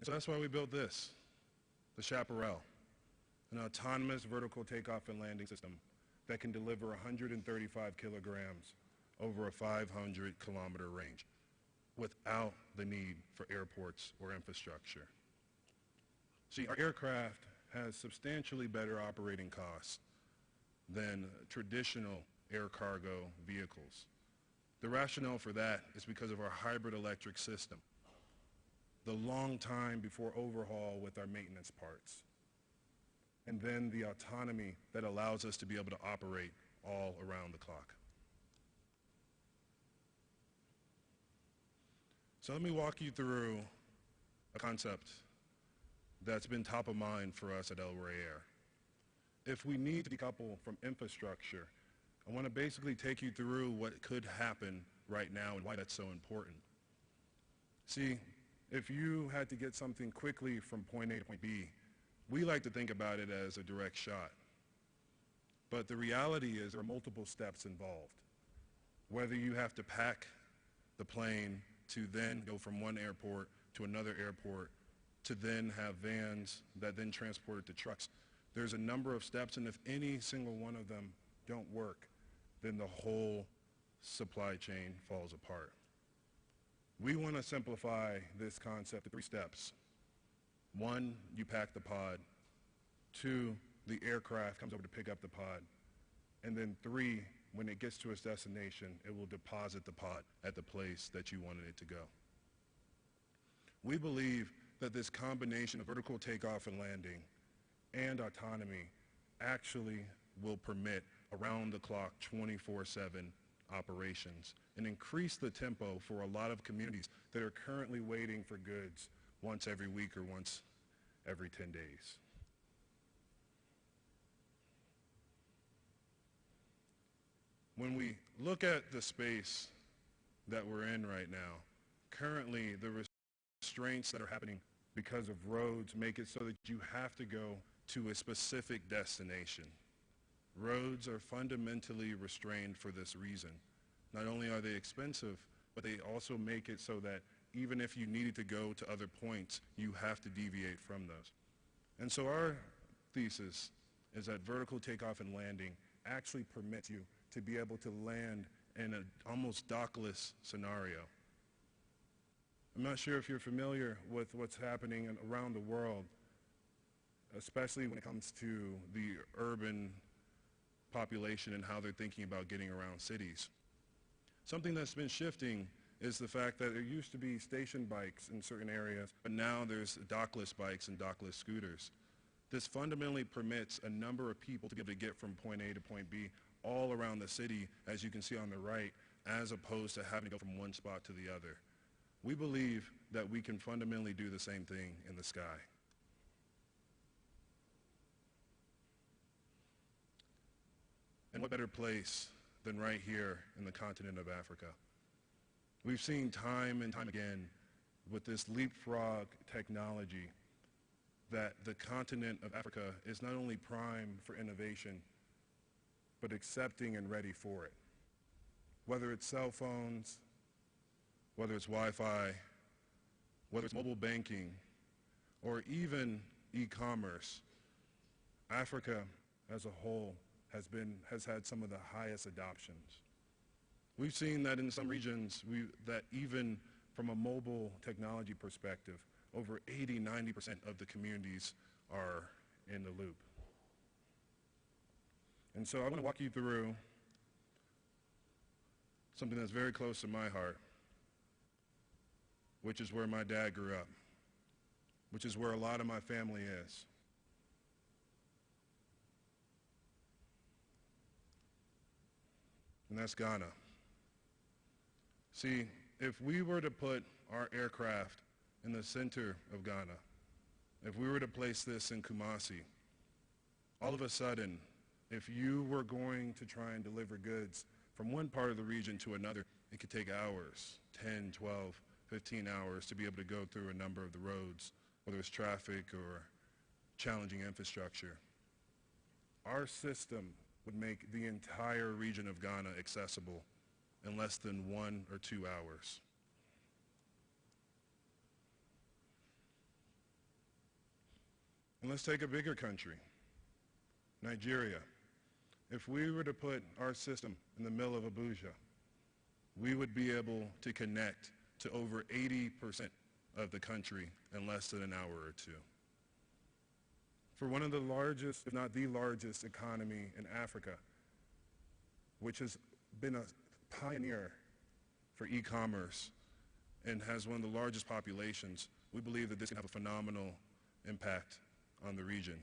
So that's why we built this, the Chaparral, an autonomous vertical takeoff and landing system that can deliver 135 kilograms over a 500-kilometer range without the need for airports or infrastructure. See, our aircraft has substantially better operating costs than traditional air cargo vehicles. The rationale for that is because of our hybrid electric system, the long time before overhaul with our maintenance parts, and then the autonomy that allows us to be able to operate all around the clock. So let me walk you through a concept that's been top of mind for us at El Rey Air. If we need to decouple from infrastructure, I want to basically take you through what could happen right now and why that's so important. See, if you had to get something quickly from point A to point B, we like to think about it as a direct shot. But the reality is there are multiple steps involved. Whether you have to pack the plane to then go from one airport to another airport, to then have vans that then transport it to trucks. There's a number of steps, and if any single one of them don't work, then the whole supply chain falls apart. We want to simplify this concept to 3 steps. 1, you pack the pod. 2, the aircraft comes over to pick up the pod. And then 3, when it gets to its destination, it will deposit the pod at the place that you wanted it to go. We believe that this combination of vertical takeoff and landing and autonomy actually will permit around-the-clock 24/7 operations and increase the tempo for a lot of communities that are currently waiting for goods once every week or once every 10 days. When we look at the space that we're in right now, currently the restraints that are happening because of roads make it so that you have to go to a specific destination. Roads are fundamentally restrained for this reason. Not only are they expensive, but they also make it so that even if you needed to go to other points, you have to deviate from those. And so our thesis is that vertical takeoff and landing actually permits you to be able to land in an almost dockless scenario. I'm not sure if you're familiar with what's happening around the world, especially when it comes to the urban population and how they're thinking about getting around cities. Something that's been shifting is the fact that there used to be station bikes in certain areas, but now there's dockless bikes and dockless scooters. This fundamentally permits a number of people to be able to get from point A to point B all around the city, as you can see on the right, as opposed to having to go from one spot to the other. We believe that we can fundamentally do the same thing in the sky. And what better place than right here in the continent of Africa? We've seen time and time again with this leapfrog technology that the continent of Africa is not only primed for innovation, but accepting and ready for it. Whether it's cell phones, whether it's Wi-Fi, whether it's mobile banking, or even e-commerce, Africa as a whole has had some of the highest adoptions. We've seen that in some regions that even from a mobile technology perspective, over 80–90% of the communities are in the loop. And so I want to walk you through something that's very close to my heart, which is where my dad grew up, which is where a lot of my family is. And that's Ghana. See, if we were to put our aircraft in the center of Ghana, if we were to place this in Kumasi, all of a sudden, if you were going to try and deliver goods from one part of the region to another, it could take hours, 10, 12, 15 hours to be able to go through a number of the roads, whether it's traffic or challenging infrastructure. Our system would make the entire region of Ghana accessible in less than 1 or 2 hours. And let's take a bigger country, Nigeria. If we were to put our system in the middle of Abuja, we would be able to connect to over 80% of the country in less than an hour or two. For one of the largest, if not the largest economy in Africa, which has been a pioneer for e-commerce and has one of the largest populations, we believe that this can have a phenomenal impact on the region.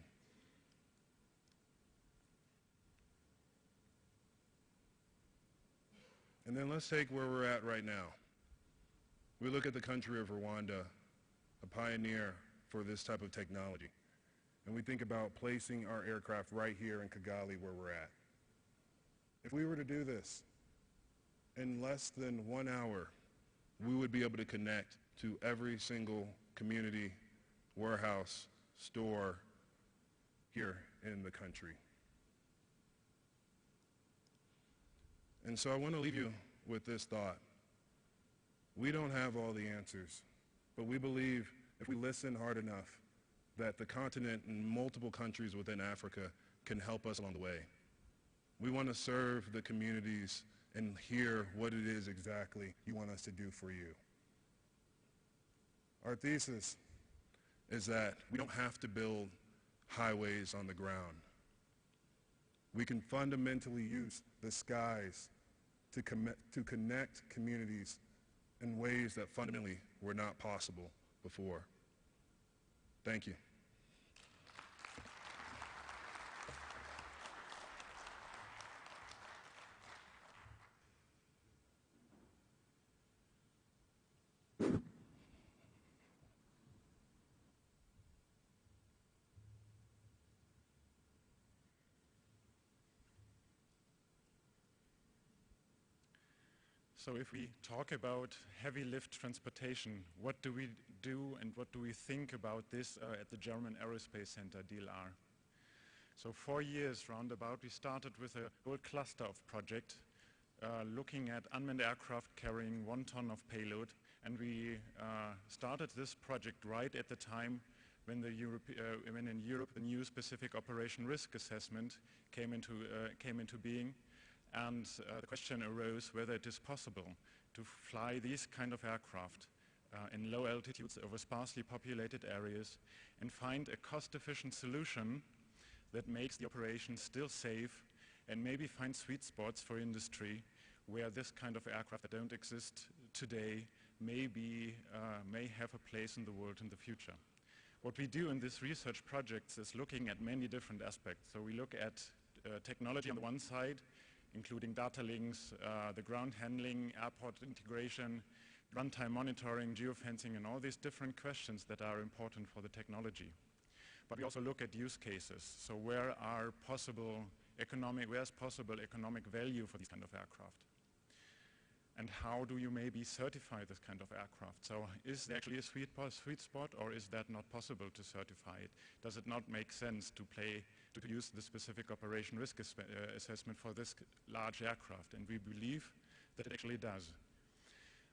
And then let's take where we're at right now. We look at the country of Rwanda, a pioneer for this type of technology. And we think about placing our aircraft right here in Kigali where we're at. If we were to do this in less than 1 hour, we would be able to connect to every single community, warehouse, store here in the country. And so I want to leave you with this thought. We don't have all the answers, but we believe if we listen hard enough that the continent and multiple countries within Africa can help us along the way. We want to serve the communities and hear what it is exactly you want us to do for you. Our thesis is that we don't have to build highways on the ground. We can fundamentally use the skies to connect communities in ways that fundamentally were not possible before. Thank you. So if we talk about heavy lift transportation, what do we do and what do we think about this at the German Aerospace Center, DLR? So 4 years roundabout, we started with a whole cluster of project looking at unmanned aircraft carrying 1 ton of payload. And we started this project right at the time when in Europe the new specific operation risk assessment came into being. And the question arose whether it is possible to fly these kind of aircraft in low altitudes over sparsely populated areas and find a cost-efficient solution that makes the operation still safe and maybe find sweet spots for industry where this kind of aircraft that don't exist today may have a place in the world in the future. What we do in this research project is looking at many different aspects. So we look at technology on the one side, including data links, the ground handling, airport integration, runtime monitoring, geofencing, and all these different questions that are important for the technology. But we also look at use cases. So where's possible economic value for these kind of aircraft? And how do you maybe certify this kind of aircraft? So is there actually a sweet spot, or is that not possible to certify it? Does it not make sense to use the specific operation risk assessment for this large aircraft? And we believe that it actually does.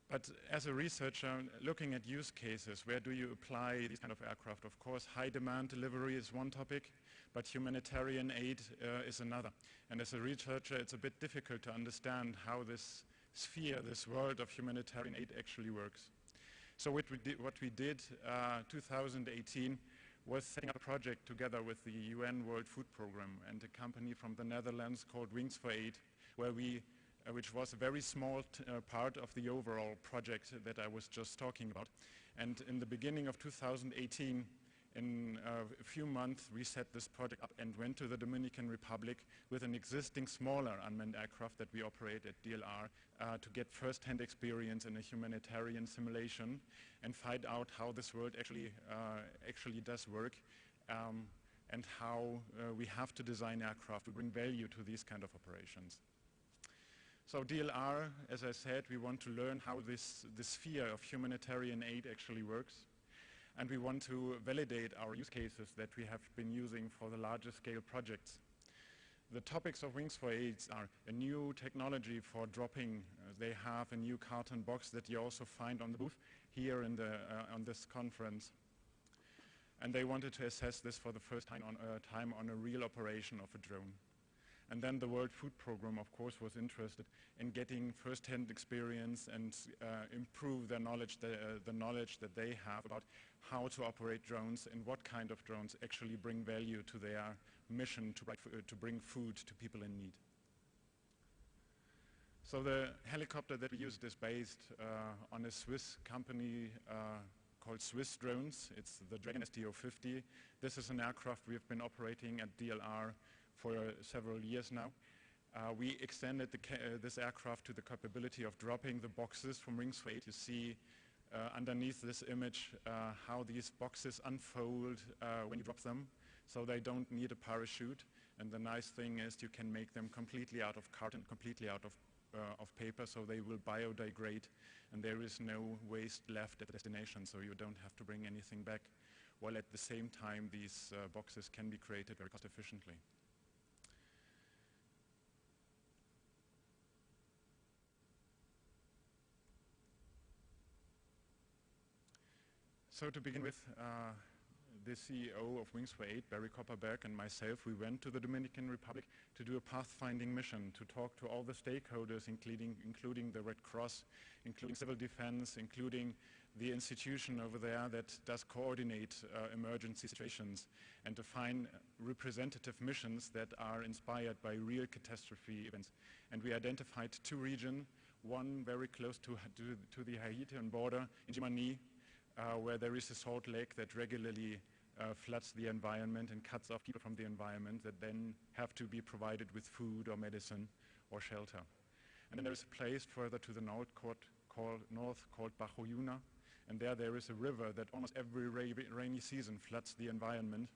But as a researcher, looking at use cases, where do you apply these kind of aircraft? Of course, high demand delivery is one topic, but humanitarian aid is another. And as a researcher, it's a bit difficult to understand how this sphere, this world of humanitarian aid actually works. So what we did 2018 was setting up a project together with the UN World Food Programme and a company from the Netherlands called Wings for Aid, which was a very small part of the overall project that I was just talking about. And in the beginning of 2018, in a few months, we set this project up and went to the Dominican Republic with an existing smaller unmanned aircraft that we operate at DLR to get first-hand experience in a humanitarian simulation and find out how this world actually does work and how we have to design aircraft to bring value to these kind of operations. So DLR, as I said, we want to learn how this sphere of humanitarian aid actually works. And we want to validate our use cases that we have been using for the larger scale projects. The topics of Wings for Aid are a new technology for dropping. They have a new carton box that you also find on the booth here on this conference. And they wanted to assess this for the first time on a real operation of a drone. And then the World Food Programme, of course, was interested in getting first-hand experience and improve their knowledge, the knowledge that they have about how to operate drones and what kind of drones actually bring value to their mission to bring food to people in need. So the helicopter that we used is based on a Swiss company called Swiss Drones. It's the Dragon STO-50. This is an aircraft we have been operating at DLR for several years now. We extended this aircraft to the capability of dropping the boxes from wings weight. You see underneath this image how these boxes unfold when you drop them, so they don't need a parachute. And the nice thing is you can make them completely out of carton, completely out of paper, so they will biodegrade, and there is no waste left at the destination, so you don't have to bring anything back, while at the same time these boxes can be created very cost efficiently. So to begin with, the CEO of Wings for Aid, Barry Copperberg, and myself, we went to the Dominican Republic to do a pathfinding mission, to talk to all the stakeholders, including the Red Cross, including civil defense, including the institution over there that does coordinate emergency situations, and to find representative missions that are inspired by real catastrophe events. And we identified two regions, one very close to the Haitian border in Jimani, where there is a salt lake that regularly floods the environment and cuts off people from the environment that then have to be provided with food or medicine or shelter. And then there is a place further to the north called Bajoyuna, and there is a river that almost every rainy season floods the environment,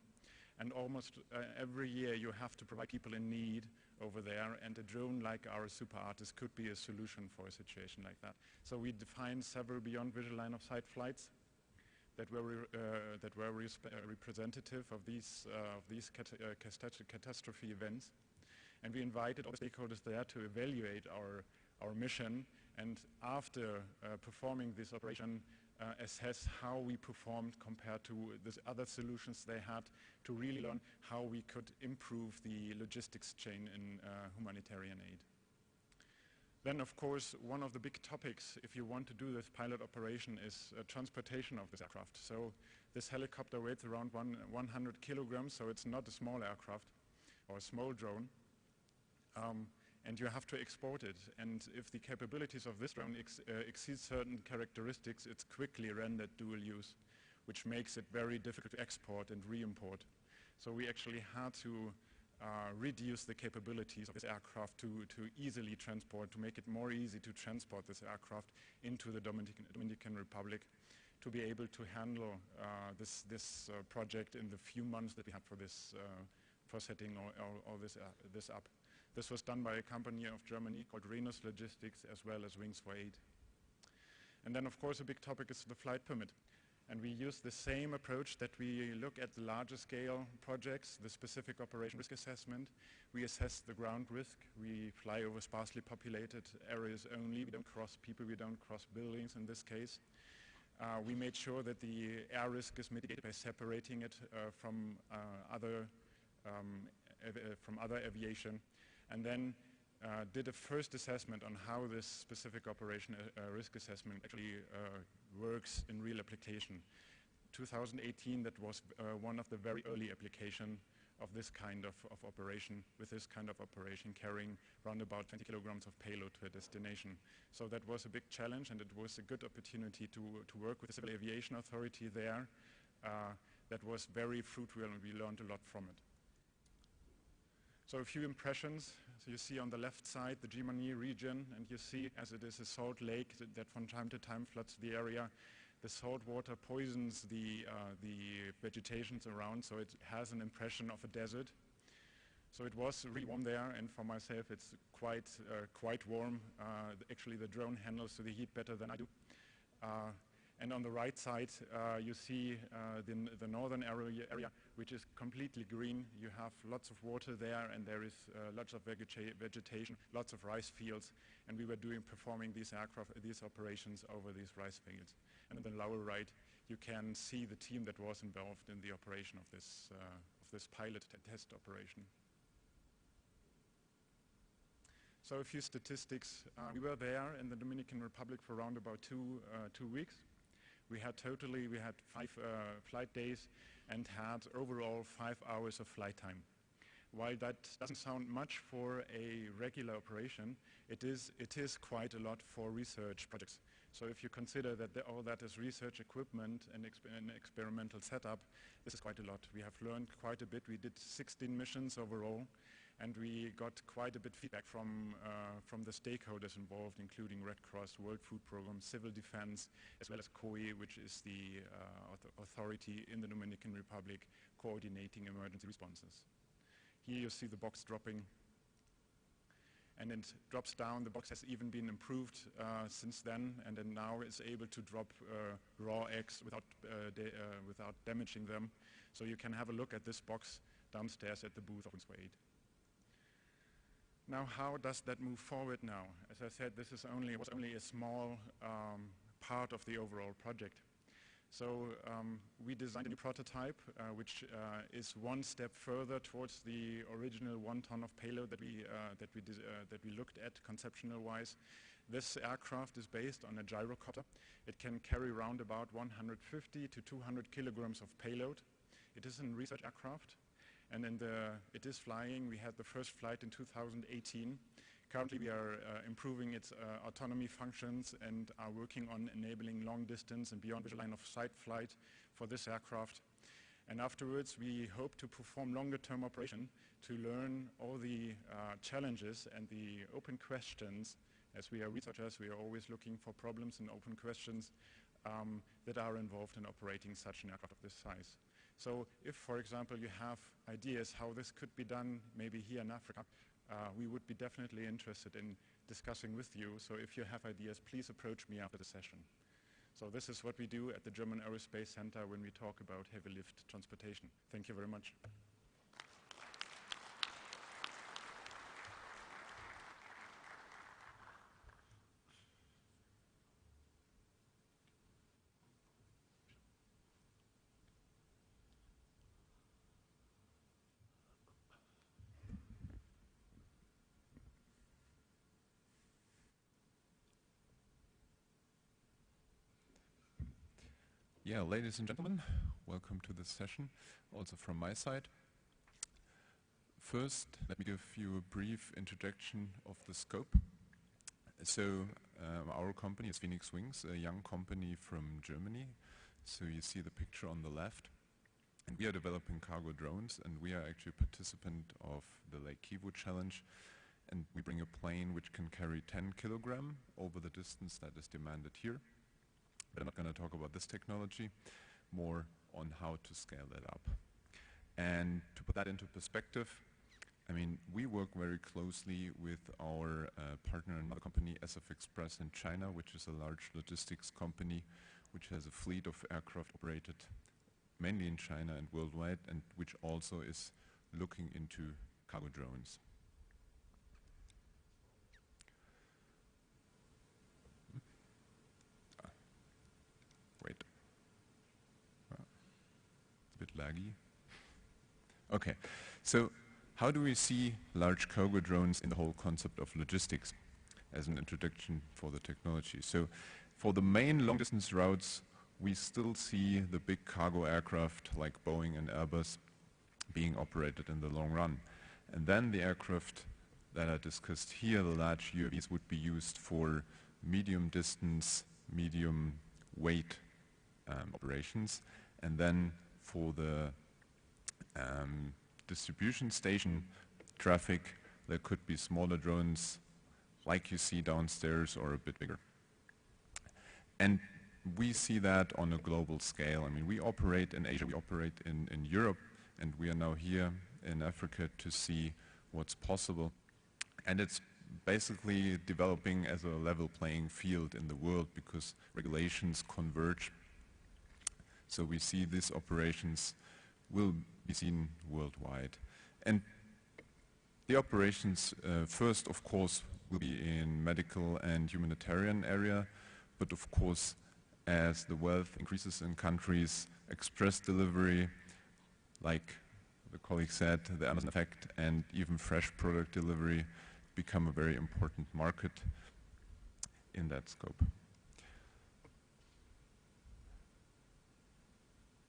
and almost every year you have to provide people in need over there, and a drone like our Super Artist could be a solution for a situation like that. So we defined several beyond visual line of sight flights that were representative of these catastrophe events, and we invited all the stakeholders there to evaluate our mission, and after performing this operation, assess how we performed compared to the other solutions they had, to really learn how we could improve the logistics chain in humanitarian aid. Then, of course, one of the big topics, if you want to do this pilot operation, is transportation of this aircraft. So this helicopter weighs around 100 kilograms, so it's not a small aircraft or a small drone. And you have to export it. And if the capabilities of this drone exceed certain characteristics, it's quickly rendered dual use, which makes it very difficult to export and re-import. So we actually had to reduce the capabilities of this aircraft to easily transport, to make it more easy to transport this aircraft into the Dominican Republic, to be able to handle this project in the few months that we had for this, for setting all this up. This was done by a company of Germany called Renus Logistics, as well as Wings for Aid. And then, of course, a big topic is the flight permit. And we use the same approach that we look at the larger scale projects, the specific operation risk assessment. We assess the ground risk. We fly over sparsely populated areas only. We don't cross people, we don't cross buildings in this case. We made sure that the air risk is mitigated by separating it from other aviation, and then did a first assessment on how this specific operation risk assessment actually works in real application. 2018, that was one of the very early application of this kind of operation, with this kind of operation carrying around about 20 kilograms of payload to a destination. So that was a big challenge, and it was a good opportunity to work with the Civil Aviation Authority there. That was very fruitful, and we learned a lot from it. So a few impressions. So you see on the left side the Jimani region, and you see, as it is a salt lake that from time to time floods the area, the salt water poisons the vegetations around, so it has an impression of a desert. So it was really warm there, and for myself it's quite warm. Actually the drone handles the heat better than I do. And on the right side, you see the northern area, which is completely green. You have lots of water there, and there is lots of vegetation, lots of rice fields. And we were performing these operations over these rice fields. And on the lower right, you can see the team that was involved in the operation of this pilot test operation. So a few statistics. We were there in the Dominican Republic for around about two weeks. We had 5 flight days and had overall 5 hours of flight time. While that doesn't sound much for a regular operation, it is quite a lot for research projects. So if you consider that all that is research equipment and experimental setup, this is quite a lot. We have learned quite a bit. We did 16 missions overall, and we got quite a bit feedback from the stakeholders involved, including Red Cross, World Food Programme, Civil Defense, as well as COE, which is the authority in the Dominican Republic coordinating emergency responses. Here you see the box dropping, and it drops down. The box has even been improved since then, and then now it's able to drop raw eggs without damaging them. So you can have a look at this box downstairs at the booth of Wade. Now, how does that move forward now? As I said, this was only a small part of the overall project. So we designed a new prototype, which is one step further towards the original 1 ton of payload that we looked at conceptual-wise. This aircraft is based on a gyrocopter. It can carry around about 150 to 200 kilograms of payload. It is a research aircraft. And it is flying. We had the first flight in 2018. Currently, we are improving its autonomy functions and are working on enabling long distance and beyond visual line of sight flight for this aircraft. And afterwards, we hope to perform longer-term operation to learn all the challenges and the open questions. As we are researchers, we are always looking for problems and open questions that are involved in operating such an aircraft of this size. So if, for example, you have ideas how this could be done maybe here in Africa, we would be definitely interested in discussing with you. So if you have ideas, please approach me after the session. So this is what we do at the German Aerospace Center when we talk about heavy lift transportation. Thank you very much. Yeah, ladies and gentlemen, welcome to this session, also from my side. First, let me give you a brief introduction of the scope. So, our company is Phoenix Wings, a young company from Germany. So you see the picture on the left. And we are developing cargo drones, and we are actually a participant of the Lake Kivu challenge. And we bring a plane which can carry 10 kilogram over the distance that is demanded here. But I'm not going to talk about this technology, more on how to scale that up. And to put that into perspective, I mean, we work very closely with our partner and mother company, SF Express in China, which is a large logistics company, which has a fleet of aircraft operated mainly in China and worldwide, and which also is looking into cargo drones. Wait. It's a bit laggy. Okay, so how do we see large cargo drones in the whole concept of logistics as an introduction for the technology? So for the main long distance routes, we still see the big cargo aircraft like Boeing and Airbus being operated in the long run. And then the aircraft that are discussed here, the large UAVs, would be used for medium distance, medium weight operations. And then for the distribution station traffic, there could be smaller drones like you see downstairs or a bit bigger. And we see that on a global scale. I mean, we operate in Asia, we operate in Europe, and we are now here in Africa to see what's possible. And it's basically developing as a level playing field in the world because regulations converge. So we see these operations will be seen worldwide. And the operations first, of course, will be in medical and humanitarian area, but of course, as the wealth increases in countries, express delivery, like the colleague said, the Amazon effect, and even fresh product delivery become a very important market in that scope.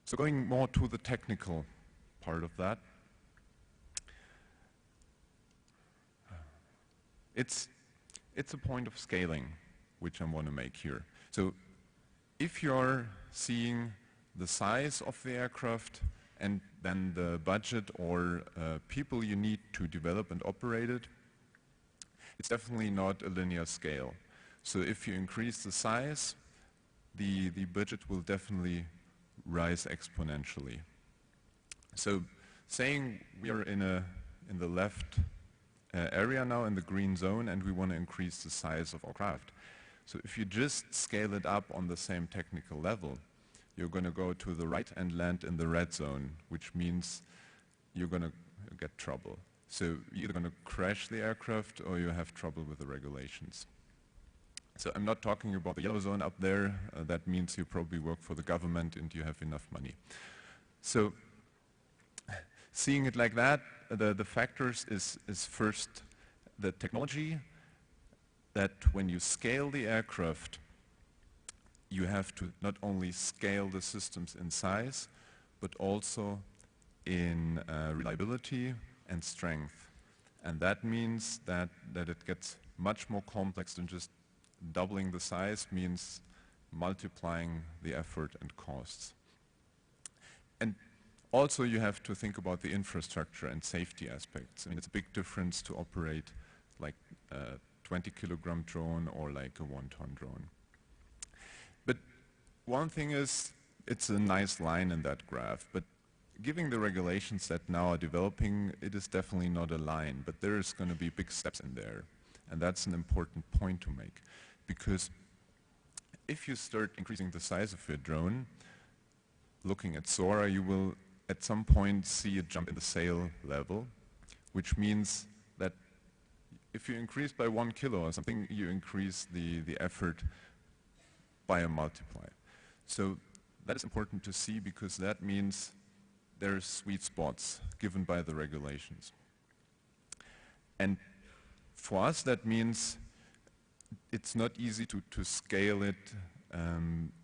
So going more to the technical part of that, it's a point of scaling which I want to make here. So if you're seeing the size of the aircraft and then the budget or people you need to develop and operate it, it's definitely not a linear scale. So if you increase the size, the budget will definitely rise exponentially. So saying we are in the left area now, in the green zone, and we want to increase the size of our craft. So if you just scale it up on the same technical level, you're going to go to the right and land in the red zone, which means you're going to get trouble. So you're either going to crash the aircraft or you have trouble with the regulations. So I'm not talking about the yellow zone up there. That means you probably work for the government and you have enough money. So seeing it like that, the factors is first the technology, that when you scale the aircraft, you have to not only scale the systems in size, but also in reliability and strength. And that means that it gets much more complex than just doubling the size, means multiplying the effort and costs. And also you have to think about the infrastructure and safety aspects. I mean, it's a big difference to operate like a 20-kilogram drone or like a 1-ton drone. But one thing is, it's a nice line in that graph, but given the regulations that now are developing, it is definitely not a line, but there is going to be big steps in there. And that's an important point to make, because if you start increasing the size of your drone, looking at SORA, you will at some point see a jump in the sail level, which means that if you increase by 1 kilo or something, you increase the effort by a multiplier. So that is important to see, because that means there's sweet spots given by the regulations. And for us, that means it's not easy to scale it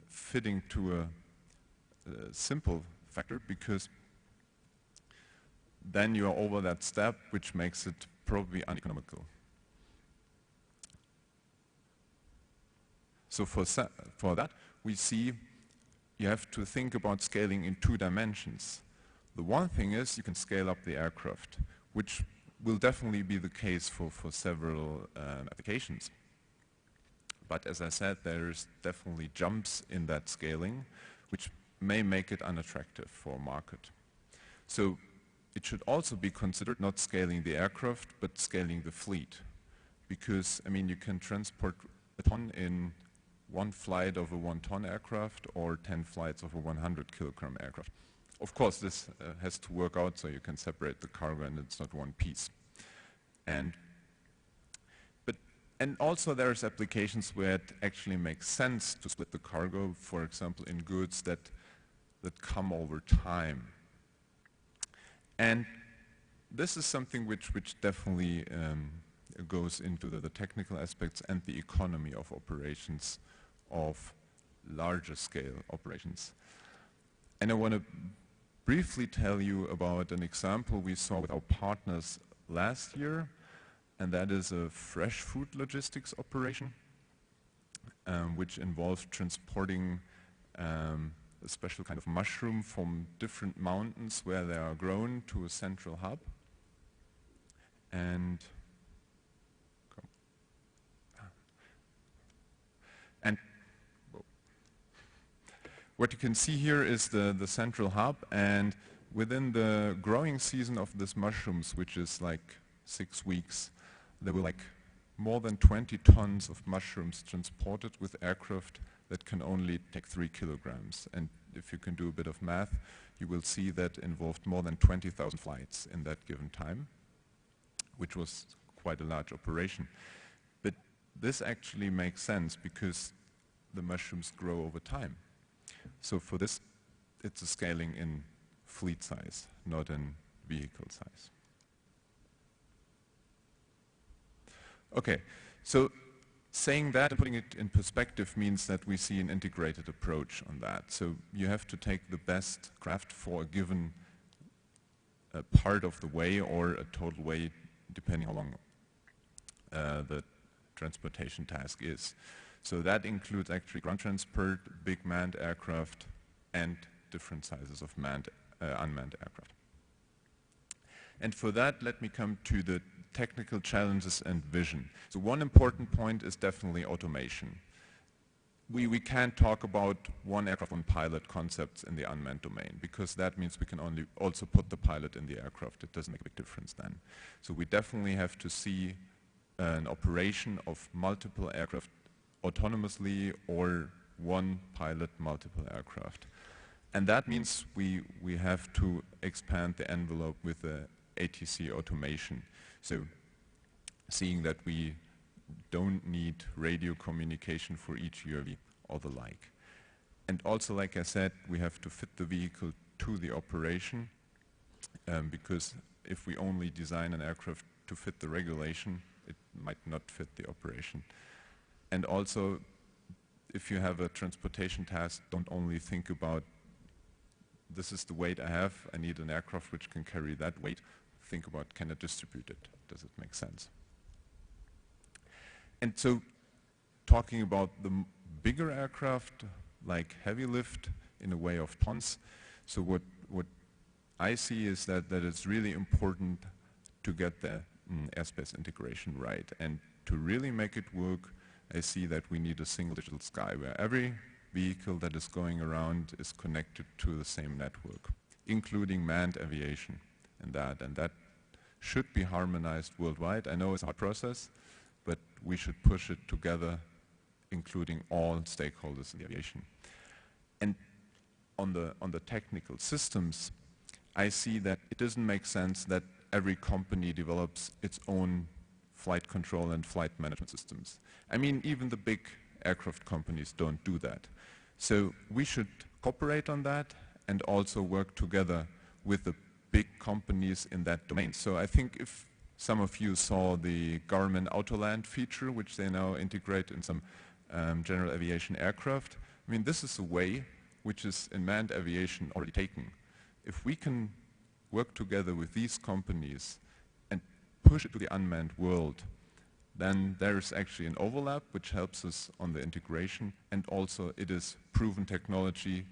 fitting to a simple factor, because then you are over that step, which makes it probably uneconomical. So for that, we see you have to think about scaling in 2 dimensions. The one thing is you can scale up the aircraft, which will definitely be the case for several applications. But as I said, there's definitely jumps in that scaling, which may make it unattractive for a market. So it should also be considered not scaling the aircraft, but scaling the fleet. Because, I mean, you can transport a ton in 1 flight of a 1-ton aircraft or 10 flights of a 100-kilogram aircraft. Of course, this has to work out so you can separate the cargo and it's not one piece. And also there's applications where it actually makes sense to split the cargo, for example, in goods that come over time. And this is something which definitely goes into the technical aspects and the economy of operations, of larger scale operations. And I want to briefly tell you about an example we saw with our partners last year, and that is a fresh food logistics operation, which involved transporting a special kind of mushroom from different mountains where they are grown to a central hub. And what you can see here is the central hub, and within the growing season of these mushrooms, which is like 6 weeks, there were like more than 20 tons of mushrooms transported with aircraft that can only take 3 kilograms. And if you can do a bit of math, you will see that involved more than 20,000 flights in that given time, which was quite a large operation. But this actually makes sense because the mushrooms grow over time. So for this, it's a scaling in fleet size, not in vehicle size. Okay, so saying that and putting it in perspective means that we see an integrated approach on that. So you have to take the best craft for a given part of the way or a total way, depending how long the transportation task is. So that includes actually ground transport, big manned aircraft, and different sizes of unmanned aircraft. And for that, let me come to the technical challenges and vision. So one important point is definitely automation. We can't talk about one aircraft, one pilot concepts in the unmanned domain, because that means we can only also put the pilot in the aircraft. It doesn't make a big difference then. So we definitely have to see an operation of multiple aircraft autonomously or one pilot, multiple aircraft. And that means we have to expand the envelope with the ATC automation. So seeing that we don't need radio communication for each UAV or the like. And also, like I said, we have to fit the vehicle to the operation because if we only design an aircraft to fit the regulation, it might not fit the operation. And also, if you have a transportation task, don't only think about this is the weight I have, I need an aircraft which can carry that weight. Think about, can I distribute it? Does it make sense? And so, talking about the bigger aircraft, like heavy lift in a way of tons, so what I see is that it's really important to get the airspace integration right. And to really make it work, I see that we need a single digital sky where every vehicle that is going around is connected to the same network, including manned aviation and that should be harmonized worldwide. I know it's a hard process, but we should push it together, including all stakeholders in the aviation. And on the technical systems, I see that it doesn't make sense that every company develops its own flight control and flight management systems. I mean, even the big aircraft companies don't do that. So we should cooperate on that and also work together with the big companies in that domain. So I think if some of you saw the Garmin Autoland feature, which they now integrate in some general aviation aircraft, I mean, this is a way which is in manned aviation already taken. If we can work together with these companies and push it to the unmanned world, then there is actually an overlap which helps us on the integration, and also it is proven technology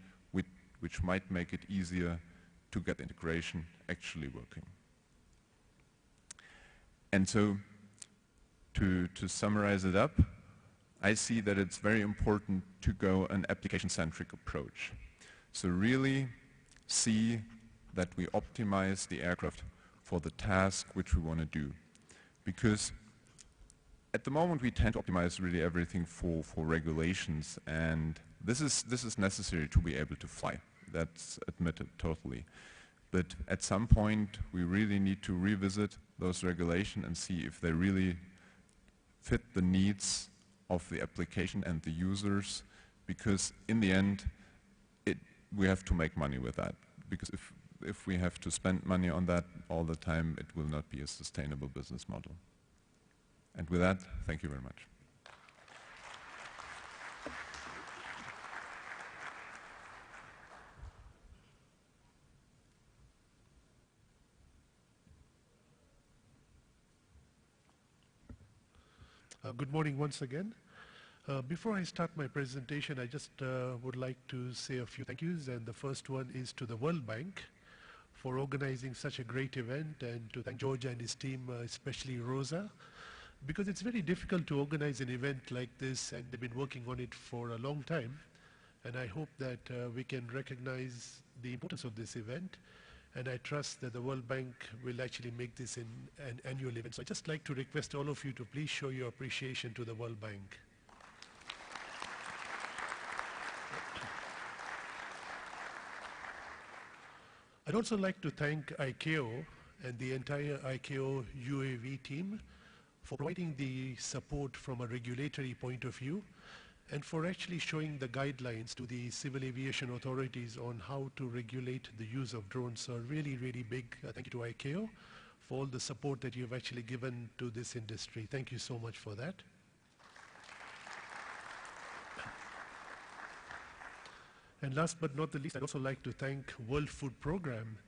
which might make it easier to get integration actually working. And so to summarize it up, I see that it's very important to go an application-centric approach. So really see that we optimize the aircraft for the task which we want to do. Because at the moment we tend to optimize really everything for regulations, and this is necessary to be able to fly. That's admitted totally. But at some point we really need to revisit those regulations and see if they really fit the needs of the application and the users, because in the end we have to make money with that. Because if we have to spend money on that all the time, it will not be a sustainable business model. And with that, thank you very much. Good morning once again. Before I start my presentation, I just would like to say a few thank yous, and the first one is to the World Bank for organizing such a great event, and to thank George and his team, especially Rosa, because it's very difficult to organize an event like this, and they've been working on it for a long time, and I hope that we can recognize the importance of this event and I trust that the World Bank will actually make this an annual event. So I'd just like to request all of you to please show your appreciation to the World Bank. I'd also like to thank ICAO and the entire ICAO UAV team for providing the support from a regulatory point of view and for actually showing the guidelines to the civil aviation authorities on how to regulate the use of drones. So a really, really big thank you to ICAO for all the support that you've actually given to this industry. Thank you so much for that. And last but not the least, I'd also like to thank World Food Programme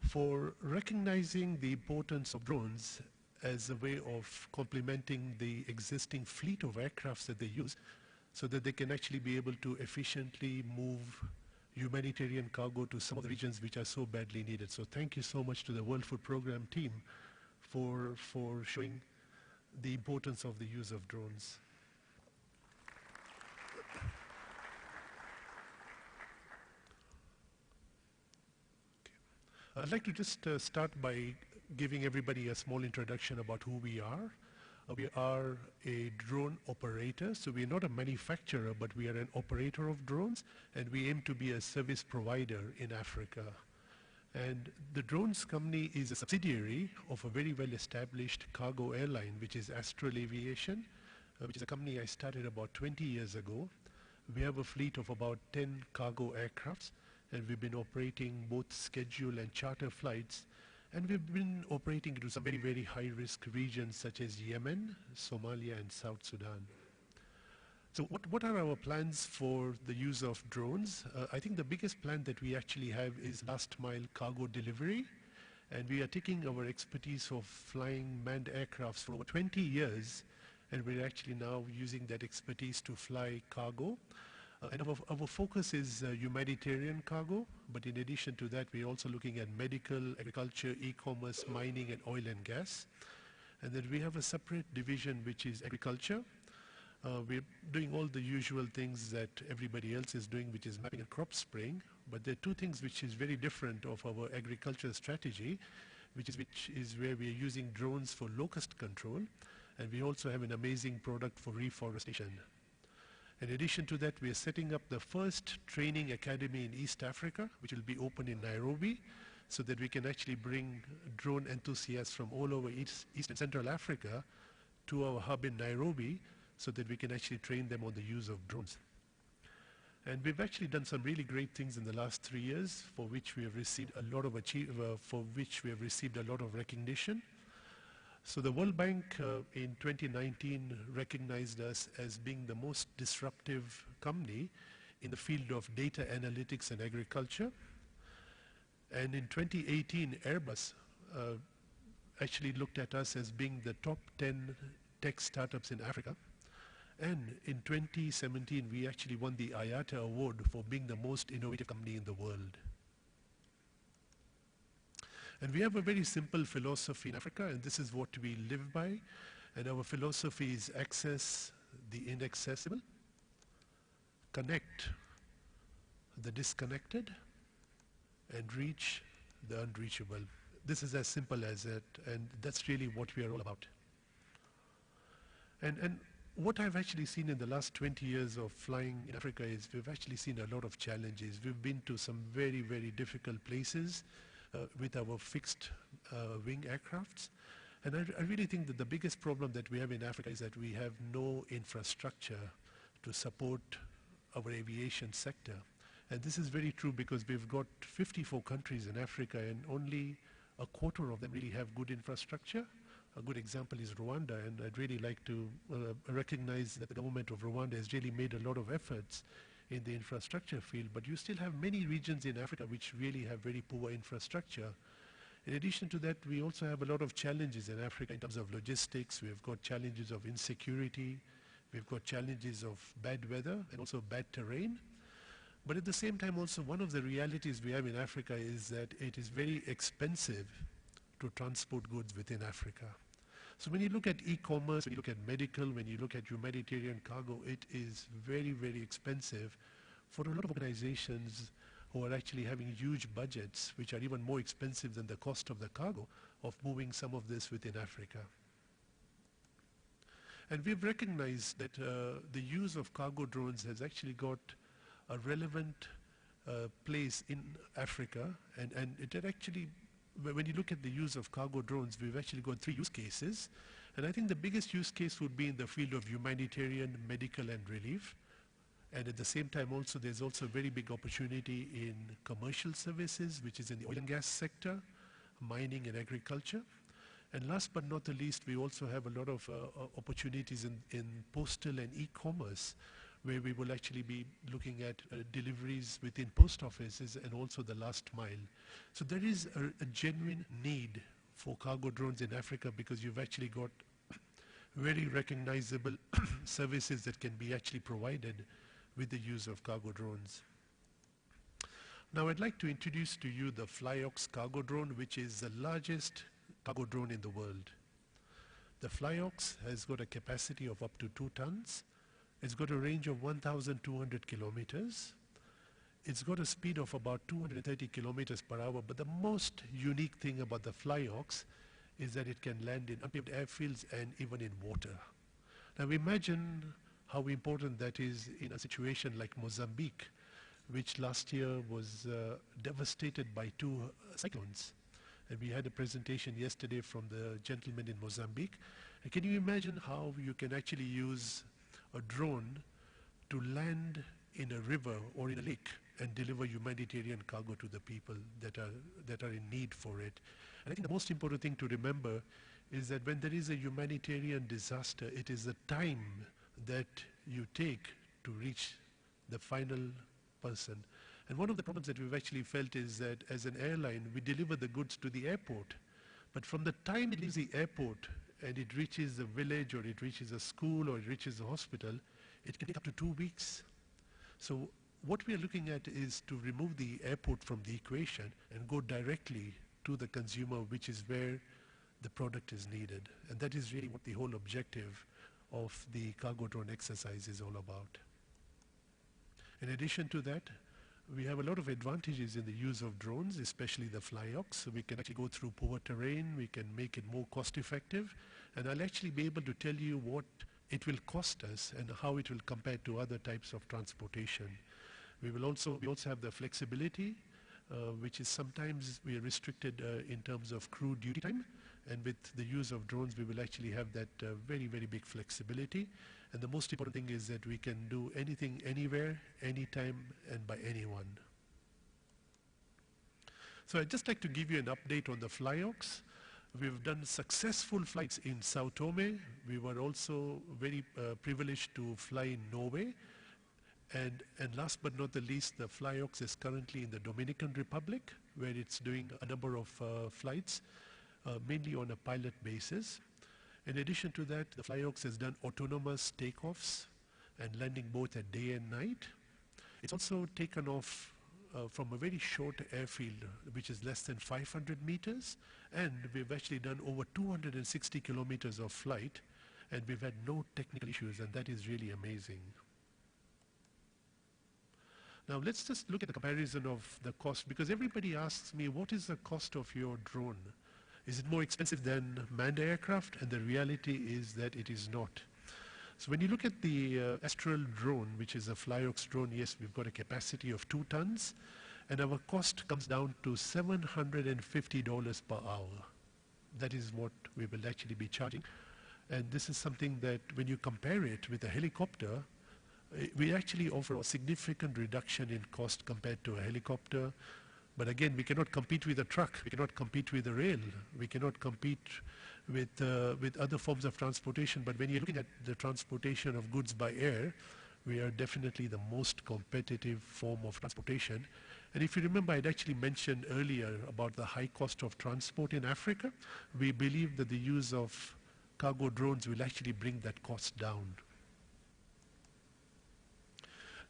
for recognizing the importance of drones as a way of complementing the existing fleet of aircrafts that they use so that they can actually be able to efficiently move humanitarian cargo to some of the regions which are so badly needed. So thank you so much to the World Food Programme team for showing the importance of the use of drones. I'd like to just start by giving everybody a small introduction about who we are. We are a drone operator, so we're not a manufacturer, but we are an operator of drones, and we aim to be a service provider in Africa. And the drones company is a subsidiary of a very well-established cargo airline, which is Astral Aviation, which is a company I started about 20 years ago. We have a fleet of about 10 cargo aircrafts, and we've been operating both schedule and charter flights. And we've been operating into some very, very high-risk regions such as Yemen, Somalia, and South Sudan. So what are our plans for the use of drones? I think the biggest plan that we actually have is last-mile cargo delivery. And we are taking our expertise of flying manned aircrafts for over 20 years, and we're actually now using that expertise to fly cargo. And our focus is humanitarian cargo, but in addition to that, we're also looking at medical, agriculture, e-commerce, mining, and oil and gas. And then we have a separate division, which is agriculture. We're doing all the usual things that everybody else is doing, which is mapping and crop spraying. But there are two things which is very different of our agriculture strategy, which is where we are using drones for locust control, and we also have an amazing product for reforestation. In addition to that, we are setting up the first training academy in East Africa, which will be open in Nairobi, so that we can actually bring drone enthusiasts from all over East and Central Africa to our hub in Nairobi, so that we can actually train them on the use of drones. And we've actually done some really great things in the last 3 years, for which we have received a lot of recognition. So the World Bank in 2019 recognized us as being the most disruptive company in the field of data analytics and agriculture. And in 2018, Airbus actually looked at us as being the top 10 tech startups in Africa. And in 2017, we actually won the IATA award for being the most innovative company in the world. And we have a very simple philosophy in Africa, and this is what we live by. And our philosophy is access the inaccessible, connect the disconnected, and reach the unreachable. This is as simple as it, and that's really what we are all about. And what I've actually seen in the last 20 years of flying in Africa is we've actually seen a lot of challenges. We've been to some very, very difficult places with our fixed wing aircrafts. And I really think that the biggest problem that we have in Africa is that we have no infrastructure to support our aviation sector. And this is very true because we've got 54 countries in Africa, and only a quarter of them really have good infrastructure. A good example is Rwanda, and I'd really like to recognize that the government of Rwanda has really made a lot of efforts in the infrastructure field, but you still have many regions in Africa which really have very poor infrastructure. In addition to that, we also have a lot of challenges in Africa in terms of logistics. We've got challenges of insecurity, we've got challenges of bad weather and also bad terrain. But at the same time also, one of the realities we have in Africa is that it is very expensive to transport goods within Africa. So when you look at e-commerce, when you look at medical, when you look at humanitarian cargo, it is very, very expensive for a lot of organizations who are actually having huge budgets, which are even more expensive than the cost of the cargo, of moving some of this within Africa. And we've recognized that the use of cargo drones has actually got a relevant place in Africa, and it had actually, when you look at the use of cargo drones, we've actually got 3 use cases. And I think the biggest use case would be in the field of humanitarian, medical, and relief. And at the same time also, there's also a very big opportunity in commercial services, which is in the oil and gas sector, mining and agriculture. And last but not the least, we also have a lot of opportunities in postal and e-commerce, where we will actually be looking at deliveries within post offices and also the last mile. So there is a genuine need for cargo drones in Africa, because you've actually got very recognizable services that can be actually provided with the use of cargo drones. Now I'd like to introduce to you the FlyOx cargo drone, which is the largest cargo drone in the world. The FlyOx has got a capacity of up to 2 tons. It's got a range of 1,200 kilometers. It's got a speed of about 230 kilometers per hour, but the most unique thing about the FlyOx is that it can land in unpaved airfields and even in water. Now imagine how important that is in a situation like Mozambique, which last year was devastated by 2 cyclones. And we had a presentation yesterday from the gentleman in Mozambique. And can you imagine how you can actually use a drone to land in a river or in a lake and deliver humanitarian cargo to the people that are in need for it? And I think the most important thing to remember is that when there is a humanitarian disaster, it is the time that you take to reach the final person. And one of the problems that we've actually felt is that as an airline, we deliver the goods to the airport. But from the time it leaves the airport and it reaches a village, or it reaches a school, or it reaches a hospital, it can take up to 2 weeks. So what we are looking at is to remove the airport from the equation and go directly to the consumer, which is where the product is needed. And that is really what the whole objective of the cargo drone exercise is all about. In addition to that, we have a lot of advantages in the use of drones, especially the FlyOx. So we can actually go through poor terrain, we can make it more cost effective, and I'll actually be able to tell you what it will cost us and how it will compare to other types of transportation. We also have the flexibility, which is sometimes we are restricted in terms of crew duty time, and with the use of drones we will actually have that very, very big flexibility. And the most important thing is that we can do anything, anywhere, anytime, and by anyone. So I'd just like to give you an update on the FlyOx. We've done successful flights in Sao Tome. We were also very privileged to fly in Norway. And last but not the least, the FlyOx is currently in the Dominican Republic, where it's doing a number of flights, mainly on a pilot basis. In addition to that, the FlyOx has done autonomous takeoffs and landing both at day and night. It's also taken off from a very short airfield, which is less than 500 meters, and we've actually done over 260 kilometers of flight, and we've had no technical issues, and that is really amazing. Now let's just look at the comparison of the cost, because everybody asks me, what is the cost of your drone? Is it more expensive than manned aircraft? And the reality is that it is not. So when you look at the Astral drone, which is a FlyOx drone, yes, we've got a capacity of 2 tons, and our cost comes down to $750 per hour. That is what we will actually be charging. And this is something that when you compare it with a helicopter, we actually offer a significant reduction in cost compared to a helicopter. But again, we cannot compete with a truck, we cannot compete with a rail, we cannot compete with other forms of transportation. But when you're looking at the transportation of goods by air, we are definitely the most competitive form of transportation. And if you remember, I'd actually mentioned earlier about the high cost of transport in Africa. We believe that the use of cargo drones will actually bring that cost down.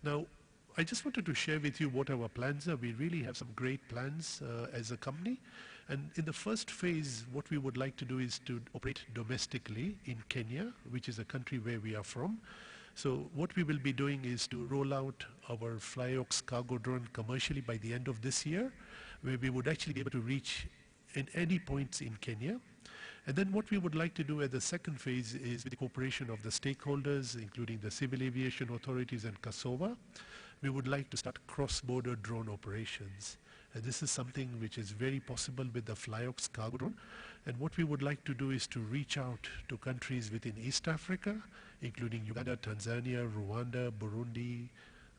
Now, I just wanted to share with you what our plans are. We really have some great plans as a company. And in the first phase, what we would like to do is to operate domestically in Kenya, which is a country where we are from. So what we will be doing is to roll out our Flyox cargo drone commercially by the end of this year, where we would actually be able to reach in any points in Kenya. And then what we would like to do at the second phase is, with the cooperation of the stakeholders, including the civil aviation authorities and CASOVA, we would like to start cross-border drone operations. And this is something which is very possible with the Flyox cargo drone. And what we would like to do is to reach out to countries within East Africa, including Uganda, Tanzania, Rwanda, Burundi,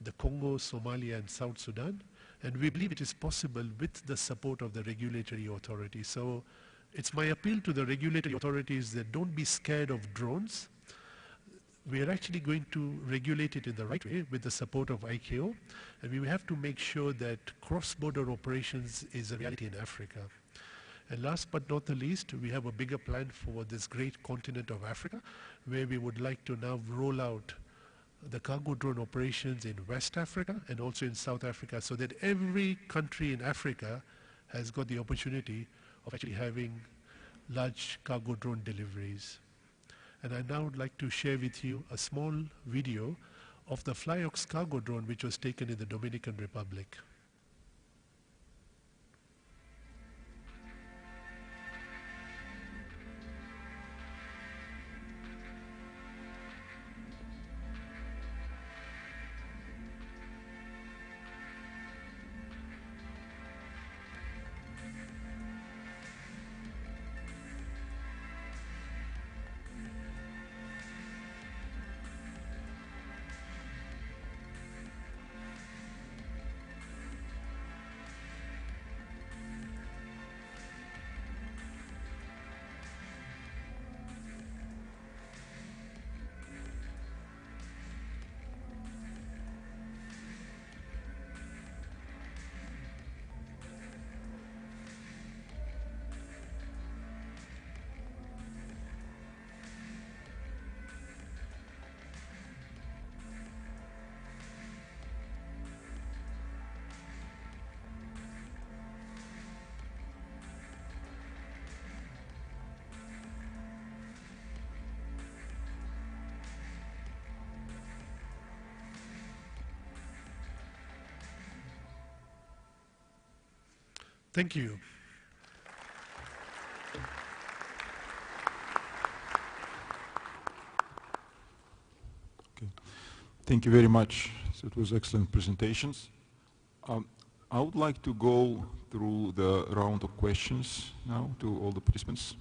the Congo, Somalia, and South Sudan. And we believe it is possible with the support of the regulatory authorities. So it's my appeal to the regulatory authorities that don't be scared of drones. We are actually going to regulate it in the right way with the support of ICAO, and we have to make sure that cross-border operations is a reality in Africa. And last but not the least, we have a bigger plan for this great continent of Africa, where we would like to now roll out the cargo drone operations in West Africa and also in South Africa, so that every country in Africa has got the opportunity of actually having large cargo drone deliveries. And I now would like to share with you a small video of the Flyox cargo drone which was taken in the Dominican Republic. Thank you. Okay. Thank you very much. So it was excellent presentations. I would like to go through the round of questions now to all the participants.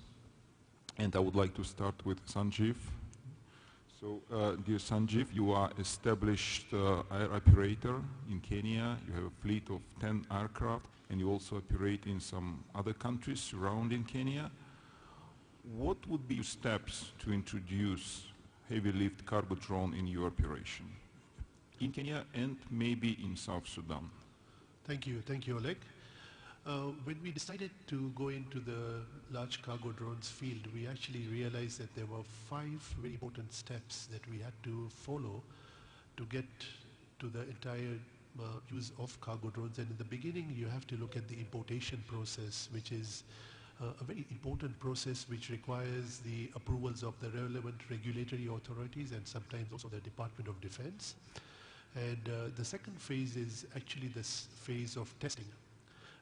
And I would like to start with Sanjeev. So, dear Sanjeev, you are established air operator in Kenya. You have a fleet of 10 aircraft, and you also operate in some other countries surrounding Kenya. What would be your steps to introduce heavy lift cargo drone in your operation in Kenya and maybe in South Sudan? Thank you, Oleg. When we decided to go into the large cargo drones field, we actually realized that there were 5 very important steps that we had to follow to get to the entire use of cargo drones. And in the beginning, you have to look at the importation process, which is a very important process which requires the approvals of the relevant regulatory authorities and sometimes also the Department of Defense. And the second phase is actually this phase of testing.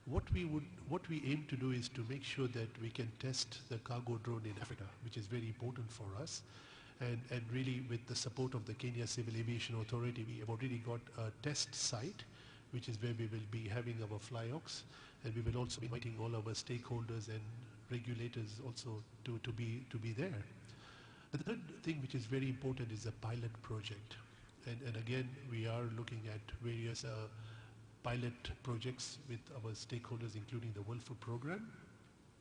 What we aim to do is to make sure that we can test the cargo drone in Africa, which is very important for us. And really, with the support of the Kenya Civil Aviation Authority, we have already got a test site, which is where we will be having our Flyox, and we will also be inviting all our stakeholders and regulators also to be there. The third thing which is very important is a pilot project. And again, we are looking at various pilot projects with our stakeholders, including the World Food Program,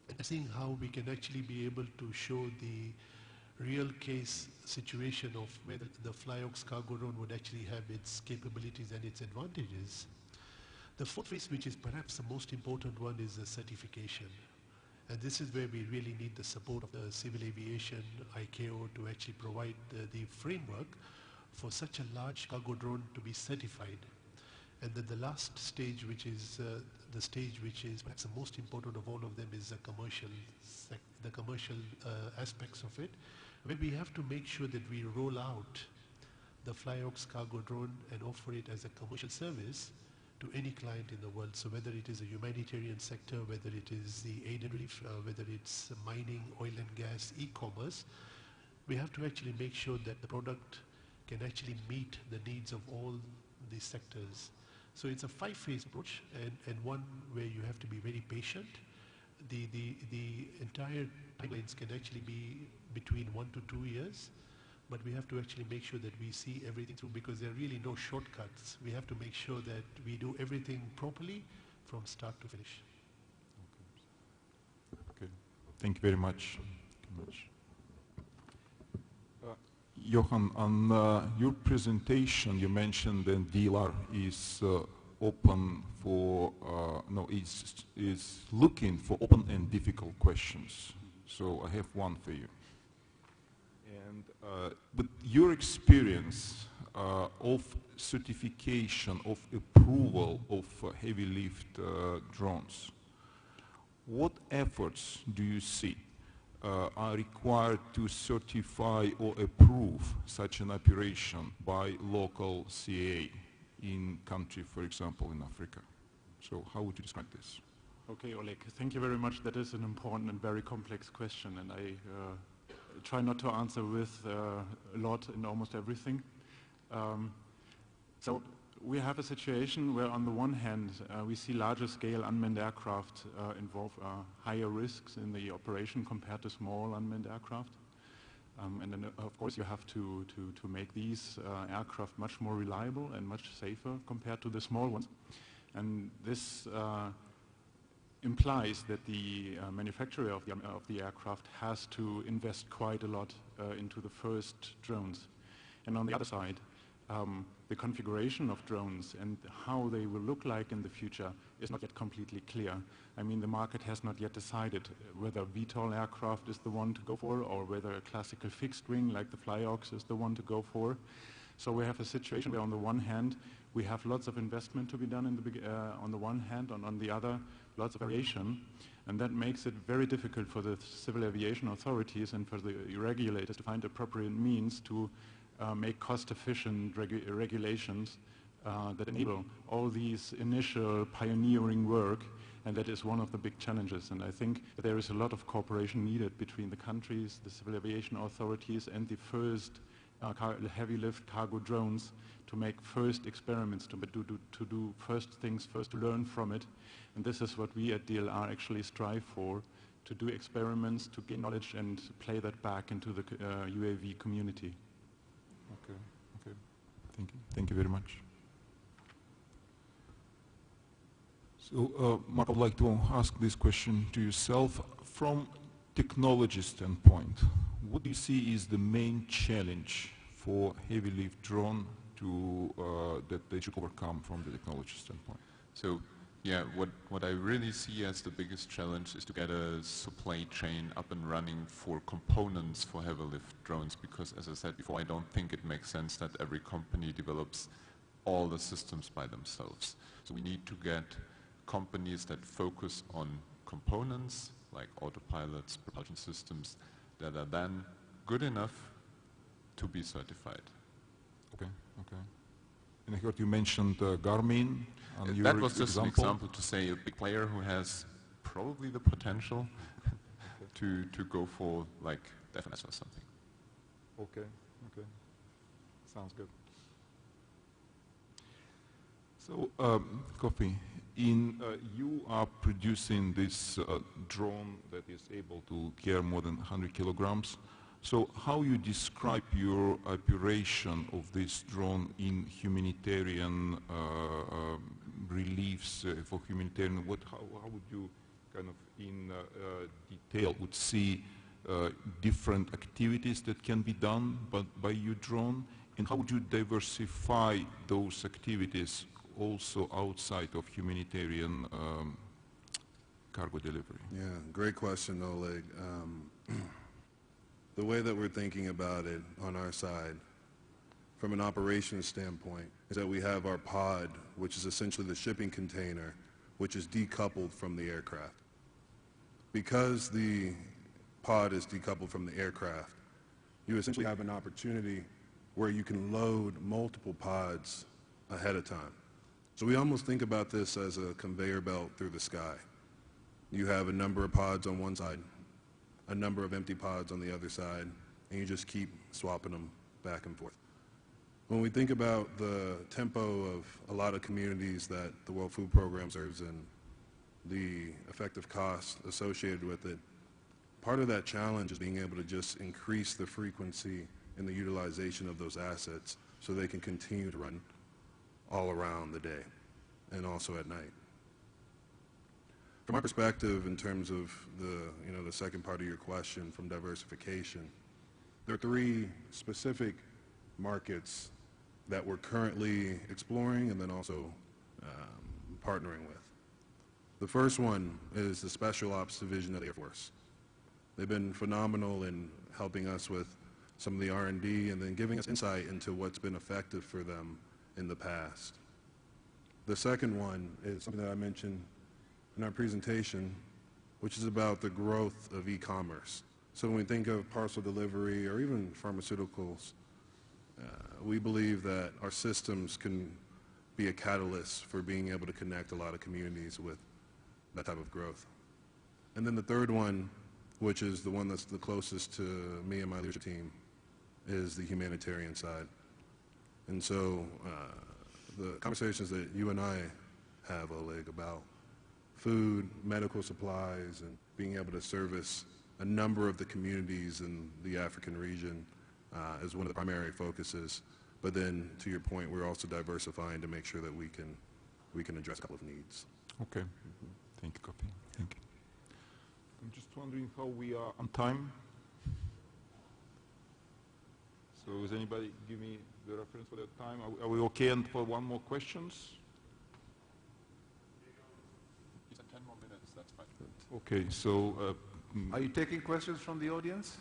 and seeing how we can actually be able to show the real case situation of where the Flyox cargo drone would actually have its capabilities and its advantages. The fourth phase, which is perhaps the most important one, is the certification. And this is where we really need the support of the civil aviation, ICAO, to actually provide the framework for such a large cargo drone to be certified. And then the last stage, which is the stage which is perhaps the most important of all of them, is the commercial aspects of it, where we have to make sure that we roll out the FlyOx cargo drone and offer it as a commercial service to any client in the world. So whether it is a humanitarian sector, whether it is the aid and relief, whether it's mining, oil and gas, e-commerce, we have to actually make sure that the product can actually meet the needs of all these sectors. So it's a 5-phase approach, and one where you have to be very patient. The entire timelines can actually be between 1 to 2 years, but we have to actually make sure that we see everything through, because there are really no shortcuts. We have to make sure that we do everything properly from start to finish. Okay. Thank you very much. Johan, on your presentation, you mentioned that DLR is open for, is looking for open and difficult questions. So I have one for you. And with your experience of certification, of approval of heavy lift drones, what efforts do you see are required to certify or approve such an operation by local CAA in country, for example, in Africa? So how would you describe this? Okay, Oleg, thank you very much. That is an important and very complex question, and I try not to answer with a lot in almost everything. So we have a situation where on the one hand we see larger scale unmanned aircraft involve higher risks in the operation compared to small unmanned aircraft. And then of course you have to make these aircraft much more reliable and much safer compared to the small ones. And this implies that the manufacturer of the aircraft has to invest quite a lot into the first drones. And on the other side, the configuration of drones and how they will look like in the future is not yet completely clear. I mean, the market has not yet decided whether VTOL aircraft is the one to go for, or whether a classical fixed wing like the FlyOx is the one to go for. So we have a situation where on the one hand we have lots of investment to be done in the on the one hand, and on the other lots of variation, and that makes it very difficult for the civil aviation authorities and for the regulators to find appropriate means to make cost-efficient regulations that enable all these initial pioneering work, and that is one of the big challenges. And I think that there is a lot of cooperation needed between the countries, the civil aviation authorities, and the first heavy lift cargo drones to make first experiments, to do first things first, to learn from it. And this is what we at DLR actually strive for, to do experiments, to gain knowledge and play that back into the UAV community. Okay, okay. Thank you. Thank you very much. So, Mark, I'd like to ask this question to yourself. From technology standpoint, what do you see is the main challenge for heavy lift drone to that they should overcome from the technology standpoint? So, yeah, what I really see as the biggest challenge is to get a supply chain up and running for components for heavy lift drones, because as I said before, I don't think it makes sense that every company develops all the systems by themselves. So we need to get companies that focus on components like autopilots, propulsion systems that are then good enough to be certified. Okay, okay. And I heard you mentioned Garmin. That was just an example to say a big player who has probably the potential to go for like DEFNS or something. Okay, okay. Sounds good. So, Kofi, you are producing this drone that is able to carry more than 100 kilograms. So how you describe your operation of this drone in humanitarian reliefs, for humanitarian, how would you kind of in detail would see different activities that can be done by your drone, and how would you diversify those activities also outside of humanitarian cargo delivery? Yeah, great question, Oleg. The way that we're thinking about it on our side, from an operations standpoint, is that we have our pod, which is essentially the shipping container, which is decoupled from the aircraft. Because the pod is decoupled from the aircraft, you essentially have an opportunity where you can load multiple pods ahead of time. So we almost think about this as a conveyor belt through the sky. You have a number of pods on one side, a number of empty pods on the other side, and you just keep swapping them back and forth. When we think about the tempo of a lot of communities that the World Food Program serves and the effective cost associated with it, part of that challenge is being able to just increase the frequency and the utilization of those assets so they can continue to run all around the day and also at night. From my perspective, in terms of the second part of your question from diversification, there are three specific markets that we're currently exploring and then also partnering with. The first one is the Special Ops Division of the Air Force. They've been phenomenal in helping us with some of the R&D and then giving us insight into what's been effective for them in the past. The second one is something that I mentioned in our presentation, which is about the growth of e-commerce. So when we think of parcel delivery or even pharmaceuticals, we believe that our systems can be a catalyst for being able to connect a lot of communities with that type of growth. And then the third one, which is the one that's the closest to me and my leadership team, is the humanitarian side. And so the conversations that you and I have, Oleg, about food, medical supplies, and being able to service a number of the communities in the African region is one of the primary focuses. But then, to your point, we're also diversifying to make sure that we can address a couple of needs. Okay. Thank you, Copy. Thank you. I'm just wondering how we are on time. So does anybody give me the reference for that time? Are we okay and for one more questions? It's 10 more minutes, that's fine. Okay, so... are you taking questions from the audience?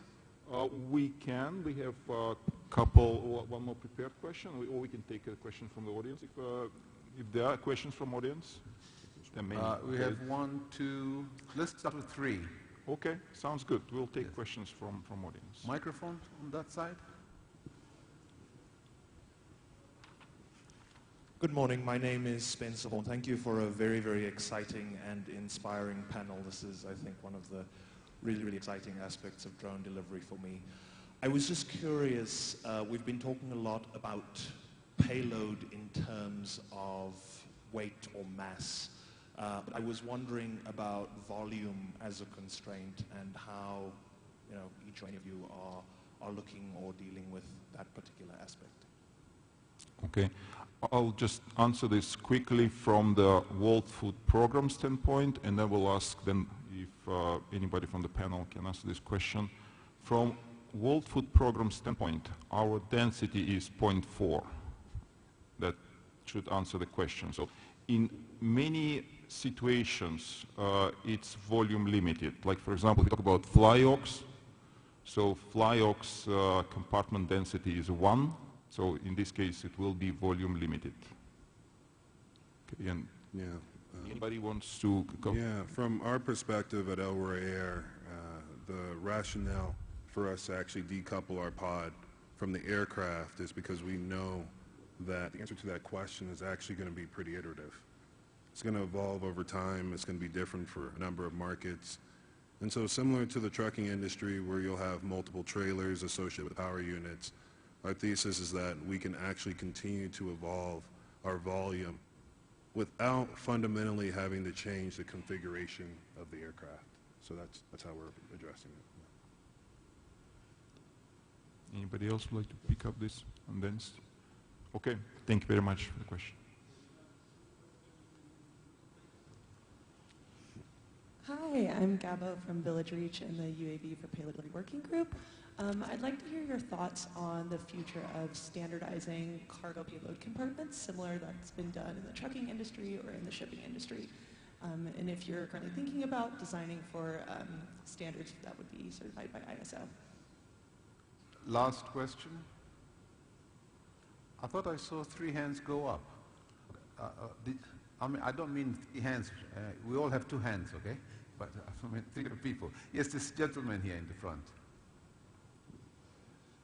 We can. We have a couple, one more prepared question, or we can take a question from the audience. If there are questions from audience, there may we have 1, 2, let's start with 3. Okay, sounds good. We'll take questions from audience. Microphone on that side. Good morning. My name is Spencer Horn. Thank you for a very, very exciting and inspiring panel. This is, I think, one of the really, really exciting aspects of drone delivery for me. I was just curious, we've been talking a lot about payload in terms of weight or mass, but I was wondering about volume as a constraint and how each one of you are looking or dealing with that particular aspect. Okay. I'll just answer this quickly from the World Food Program standpoint, and then we'll ask them if anybody from the panel can answer this question. From World Food Program standpoint, our density is 0.4. That should answer the question. So in many situations, it's volume limited. Like, for example, we talk about FlyOx. So FlyOx compartment density is 1. So in this case, it will be volume limited. Okay, and anybody wants to go? Yeah, from our perspective at Elroy Air, the rationale for us to actually decouple our pod from the aircraft is because we know that the answer to that question is actually going to be pretty iterative. It's going to evolve over time. It's going to be different for a number of markets. And so similar to the trucking industry where you'll have multiple trailers associated with power units, our thesis is that we can actually continue to evolve our volume without fundamentally having to change the configuration of the aircraft. So that's how we're addressing it. Anybody else would like to pick up this and then? Okay, thank you very much for the question. Hi, I'm Gabo from Village Reach and the UAV for Payload Delivery Working Group. I'd like to hear your thoughts on the future of standardizing cargo payload compartments, similar that's been done in the trucking industry or in the shipping industry. And if you're currently thinking about designing for standards that would be certified by ISO. Last question. I thought I saw 3 hands go up. I don't mean 3 hands. We all have 2 hands, okay? But I mean 3 people. Yes, this gentleman here in the front.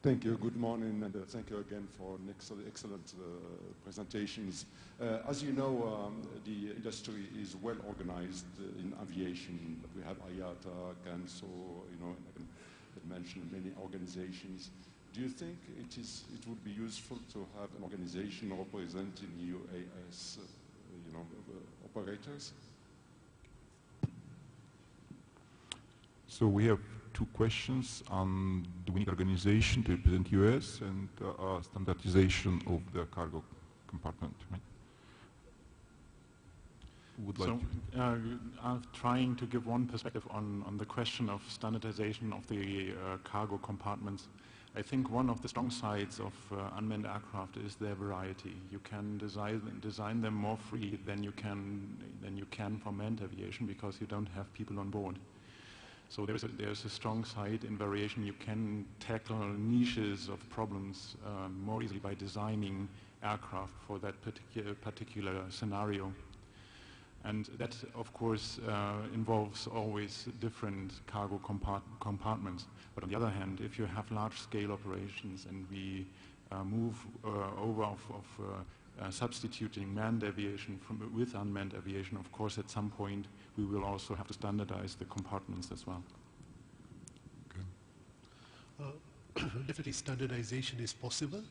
Thank you. Good morning, and thank you again for an excellent presentations. As you know, the industry is well organized in aviation. We have IATA, CANSO, you know, and I can mention many organizations. Do you think it would be useful to have an organization representing UAS, you know, operators? So we have two questions on do we need organization to represent US and standardization of the cargo compartment, right? Would like I'm trying to give one perspective on the question of standardization of the cargo compartments. I think one of the strong sides of unmanned aircraft is their variety. You can design them more free than you can for manned aviation because you don't have people on board. So there's a strong side in variation. You can tackle niches of problems more easily by designing aircraft for that particular scenario. And that, of course, involves always different cargo compartments. But on the other hand, if you have large-scale operations and we move over of substituting manned aviation with unmanned aviation, of course, at some point, we will also have to standardize the compartments as well. Okay. Definitely standardization is possible.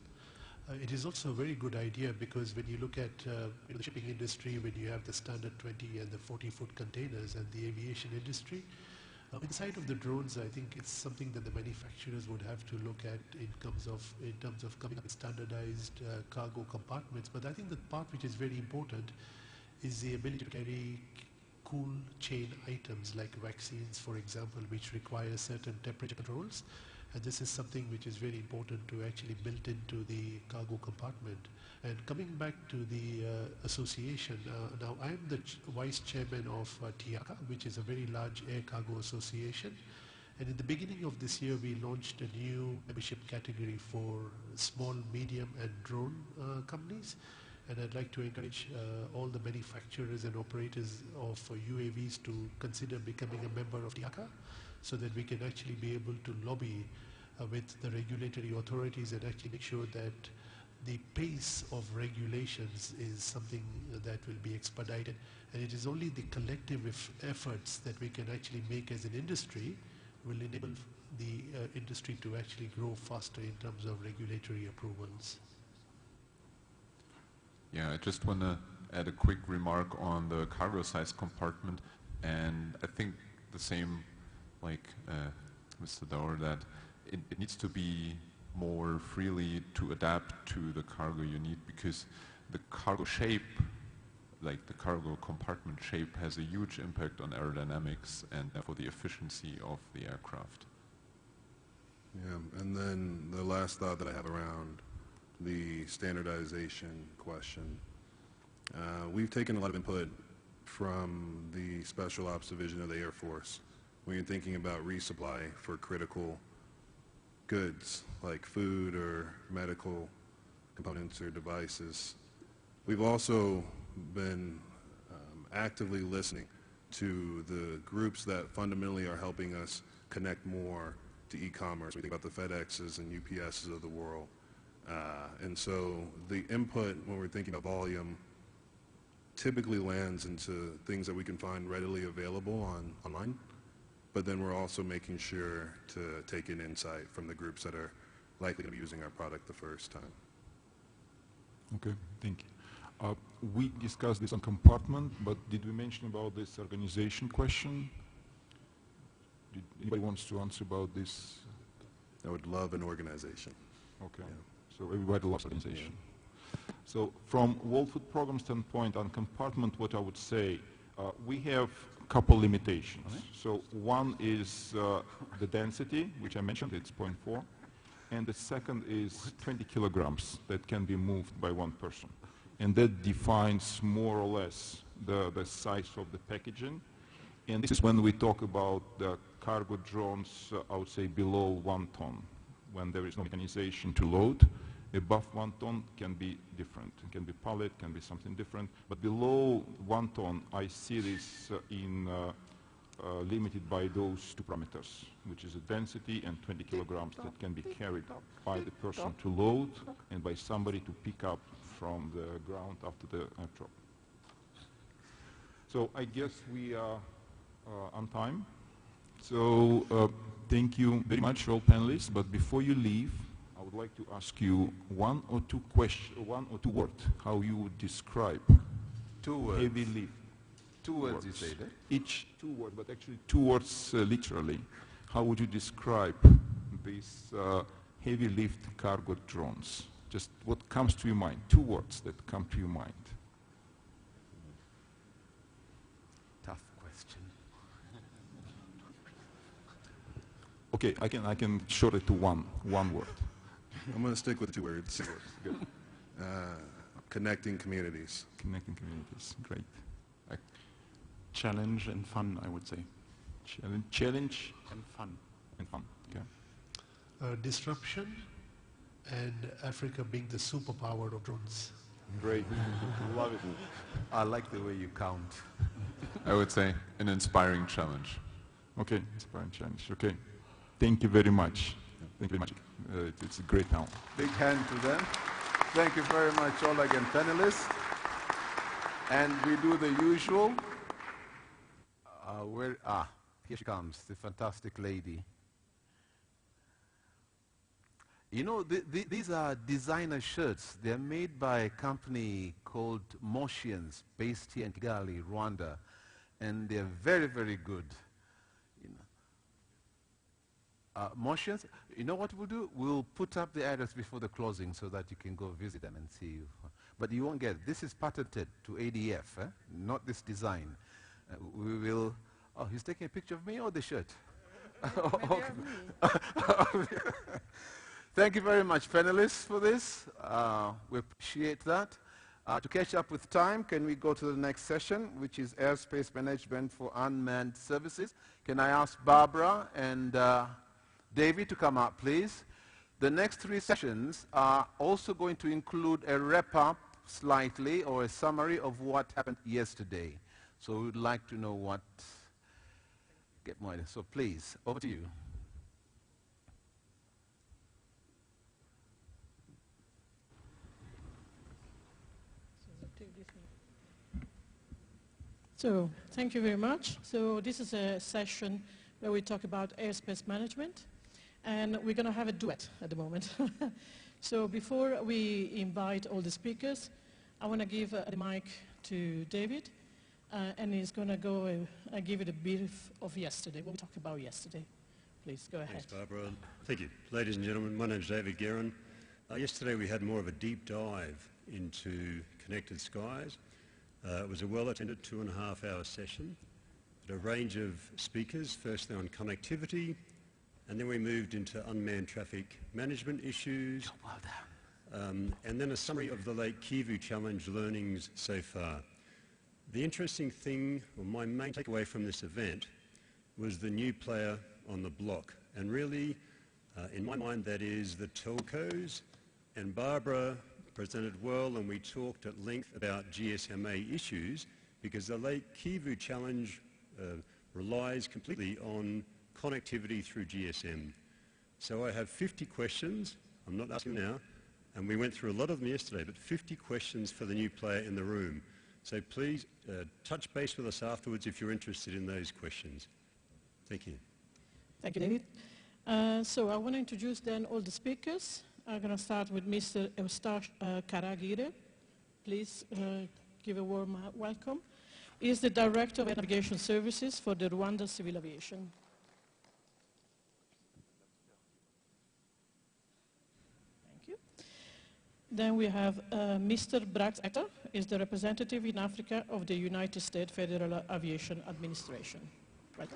It is also a very good idea because when you look at the shipping industry, when you have the standard 20 and the 40-foot containers and the aviation industry, inside of the drones, I think it's something that the manufacturers would have to look at in terms of coming up with standardized cargo compartments. But I think the part which is very important is the ability to carry cool chain items like vaccines, for example, which require certain temperature controls. And this is something which is very important to actually build into the cargo compartment. And coming back to the association, now I'm the vice chairman of TIACA, which is a very large air cargo association. And in the beginning of this year, we launched a new membership category for small, medium, and drone companies. And I'd like to encourage all the manufacturers and operators of UAVs to consider becoming a member of TIACA, so that we can actually be able to lobby with the regulatory authorities and actually make sure that the pace of regulations is something that will be expedited. And it is only the collective efforts that we can actually make as an industry will enable the industry to actually grow faster in terms of regulatory approvals. Yeah, I just want to add a quick remark on the cargo size compartment, and I think the same like Mr. Daur, that it needs to be more freely to adapt to the cargo you need, because the cargo shape, like the cargo compartment shape, has a huge impact on aerodynamics and for the efficiency of the aircraft. Yeah, and then the last thought that I have around the standardization question. We've taken a lot of input from the Special Ops Division of the Air Force when you're thinking about resupply for critical goods like food or medical components or devices. We've also been actively listening to the groups that fundamentally are helping us connect more to e-commerce. We think about the FedExes and UPSs of the world. And so the input when we're thinking about volume typically lands into things that we can find readily available online, but then we're also making sure to take in insight from the groups that are likely to be using our product the first time. Okay, thank you. We discussed this on compartment, but did we mention about this organization question? Did anybody wants to answer about this? I would love an organization. Okay. Yeah. So everybody loves organization. Yeah. So from World Food Program standpoint on compartment, what I would say, we have a couple limitations. So one is the density, which I mentioned, it's 0.4. And the second is 20 kilograms that can be moved by one person. And that defines more or less the size of the packaging. And this is when we talk about the cargo drones, I would say below 1 ton, when there is no mechanization to load. Above 1 ton can be different. It can be pallet, can be something different. But below 1 ton, I see this in limited by those two parameters, which is the density and 20 kilograms that can be carried by the person to load and by somebody to pick up from the ground after the drop. So I guess we are on time. So thank you very much, all panelists. But before you leave, I would like to ask you one or two words, how you would describe 2 words. heavy lift. 2 words you say, right? Each 2 words, but actually 2 words literally. How would you describe these heavy lift cargo drones? Just what comes to your mind? 2 words that come to your mind. Tough question. Okay, I can short it to one word. I'm going to stick with 2 words. Good. Connecting communities. Connecting communities, great. Challenge and fun, I would say. Challenge And fun. and fun. Okay. Disruption and Africa being the superpower of drones. Great. Love it. I like the way you count. I would say an inspiring challenge. Okay, inspiring challenge. Okay. Thank you very much. Thank you very much. It's a great honor. Big hand to them. Thank you very much, all again, panelists. And we do the usual. Here she comes, the fantastic lady. You know, these are designer shirts. They're made by a company called Motions, based here in Kigali, Rwanda. And they're very, very good. You know. Motions, you know what we'll do? We'll put up the address before the closing so that you can go visit them and see. But you won't get it. This is patented to ADF, not this design. We will... Oh, he's taking a picture of me or the shirt? Thank you very much, panelists, for this. We appreciate that. To catch up with time, can we go to the next session, which is Airspace Management for Unmanned Services? Can I ask Barbara and David to come up, please? The next 3 sessions are also going to include a wrap-up slightly or a summary of what happened yesterday. So we would like to know what... Get more. So please, over to you. So thank you very much. So this is a session where we talk about airspace management, and we're going to have a duet at the moment. So before we invite all the speakers, I want to give the mic to David, and he's going to go give it a brief of yesterday, what we talked about yesterday. Please, go ahead. Thanks, Barbara. Thank you. Ladies and gentlemen, my name is David Guerin. Yesterday we had more of a deep dive into connected skies. It was a well-attended 2.5-hour session. A range of speakers, firstly on connectivity, and then we moved into unmanned traffic management issues, and then a summary of the Lake Kivu Challenge learnings so far. The interesting thing, or my main takeaway from this event, was the new player on the block. And really, in my mind, that is the telcos. And Barbara presented well, and we talked at length about GSMA issues, because the Lake Kivu Challenge relies completely on connectivity through GSM. So I have 50 questions. I'm not asking now, and we went through a lot of them yesterday, but 50 questions for the new player in the room. So please touch base with us afterwards if you're interested in those questions. Thank you. Thank you, David. So I want to introduce then all the speakers. I'm going to start with Mr. Eustache Karagire. Please give a warm welcome. He is the Director of Navigation Services for the Rwanda Civil Aviation. Thank you. Then we have Mr. Brax Etter, is the representative in Africa of the United States Federal Aviation Administration. Right.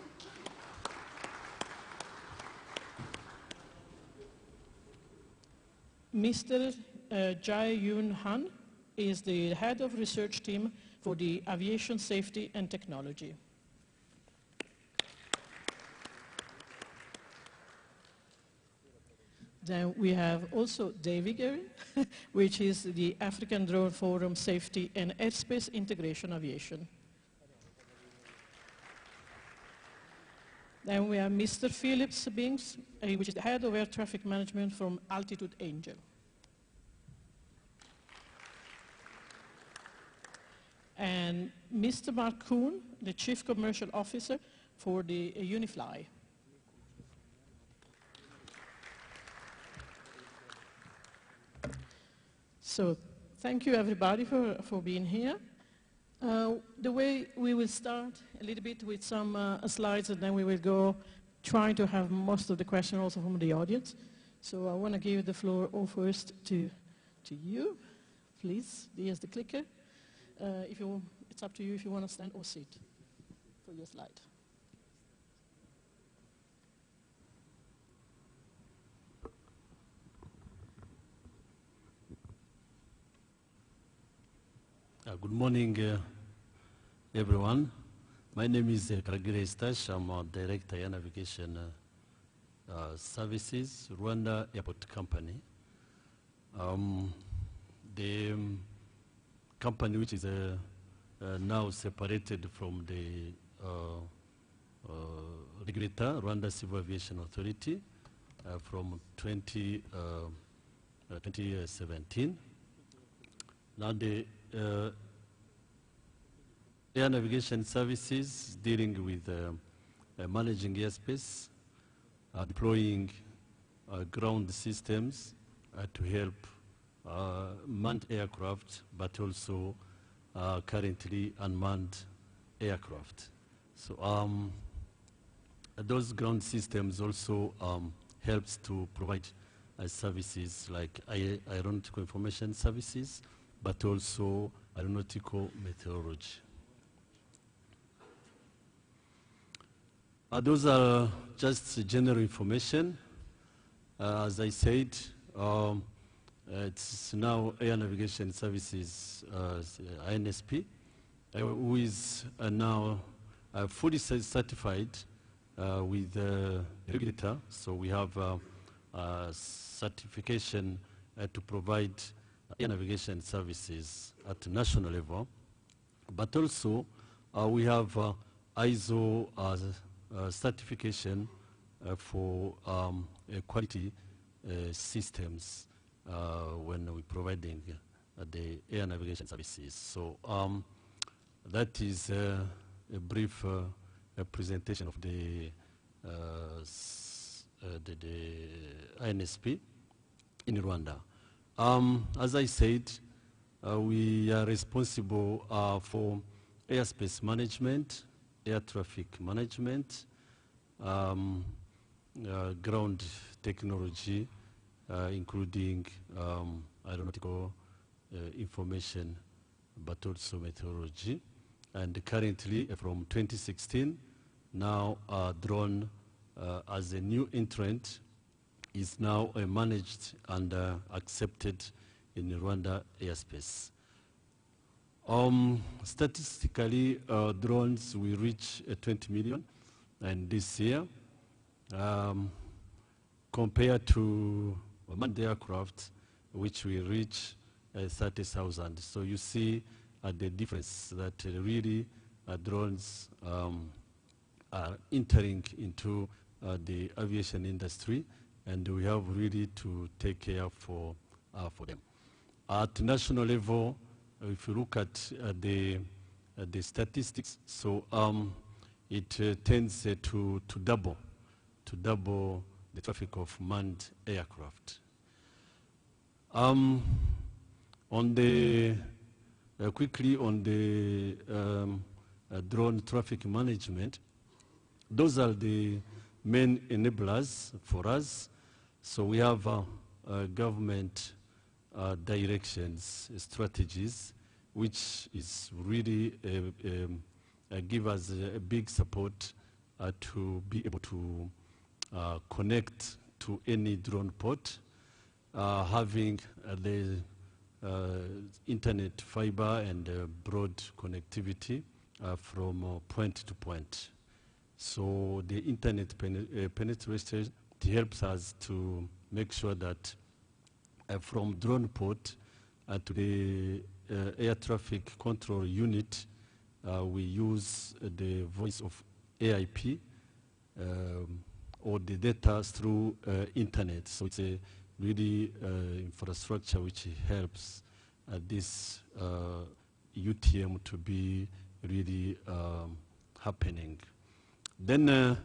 Mr. Jae-Yoon Han is the head of research team for the aviation safety and technology. Then we have also David Guerin, which is the African Drone Forum Safety and Airspace Integration Aviation. Then we have Mr. Philips Bings, which is the head of air traffic management from Altitude Angel. And Mr. Mark Kuhn, the chief commercial officer for the Unifly. So thank you everybody for being here. The way we will start a little bit with some slides, and then we will go trying to have most of the questions also from the audience. So I want to give the floor all first to you. Please, here's the clicker. It's up to you if you want to stand or sit for your slide. Good morning, everyone. My name is Karagire Stash. I'm a Director Air Navigation Services, Rwanda Airport Company. The company which is now separated from the regulator, Rwanda Civil Aviation Authority, from 2017. Now the air navigation services dealing with managing airspace, deploying ground systems to help manned aircraft, but also currently unmanned aircraft. So those ground systems also helps to provide services like aeronautical information services, but also aeronautical meteorology. Those are just general information. As I said, it's now Air Navigation Services, INSP, who is now fully certified with the regulator. So we have certification to provide air navigation services at the national level, but also we have ISO certification for quality systems when we're providing the air navigation services. So that is a brief presentation of the INSP in Rwanda. As I said, we are responsible for airspace management, air traffic management, ground technology, including aeronautical information, but also meteorology. And currently, from 2016, now drone as a new entrant is now managed and accepted in Rwanda airspace. Statistically, drones will reach 20 million, and this year, compared to manned aircraft, which will reach 30,000. So you see the difference that really drones are entering into the aviation industry, and we have really to take care for them. At national level, if you look at the statistics, so it tends to double the traffic of manned aircraft. On the quickly on the drone traffic management, those are the main enablers for us. So we have government directions, strategies, which is really give us a big support to be able to connect to any drone port, having the internet fiber and broad connectivity from point to point. So the internet penetration helps us to make sure that from drone port to the air traffic control unit, we use the voice of AIP all the data through internet. So it's a really infrastructure which helps this UTM to be really happening. Then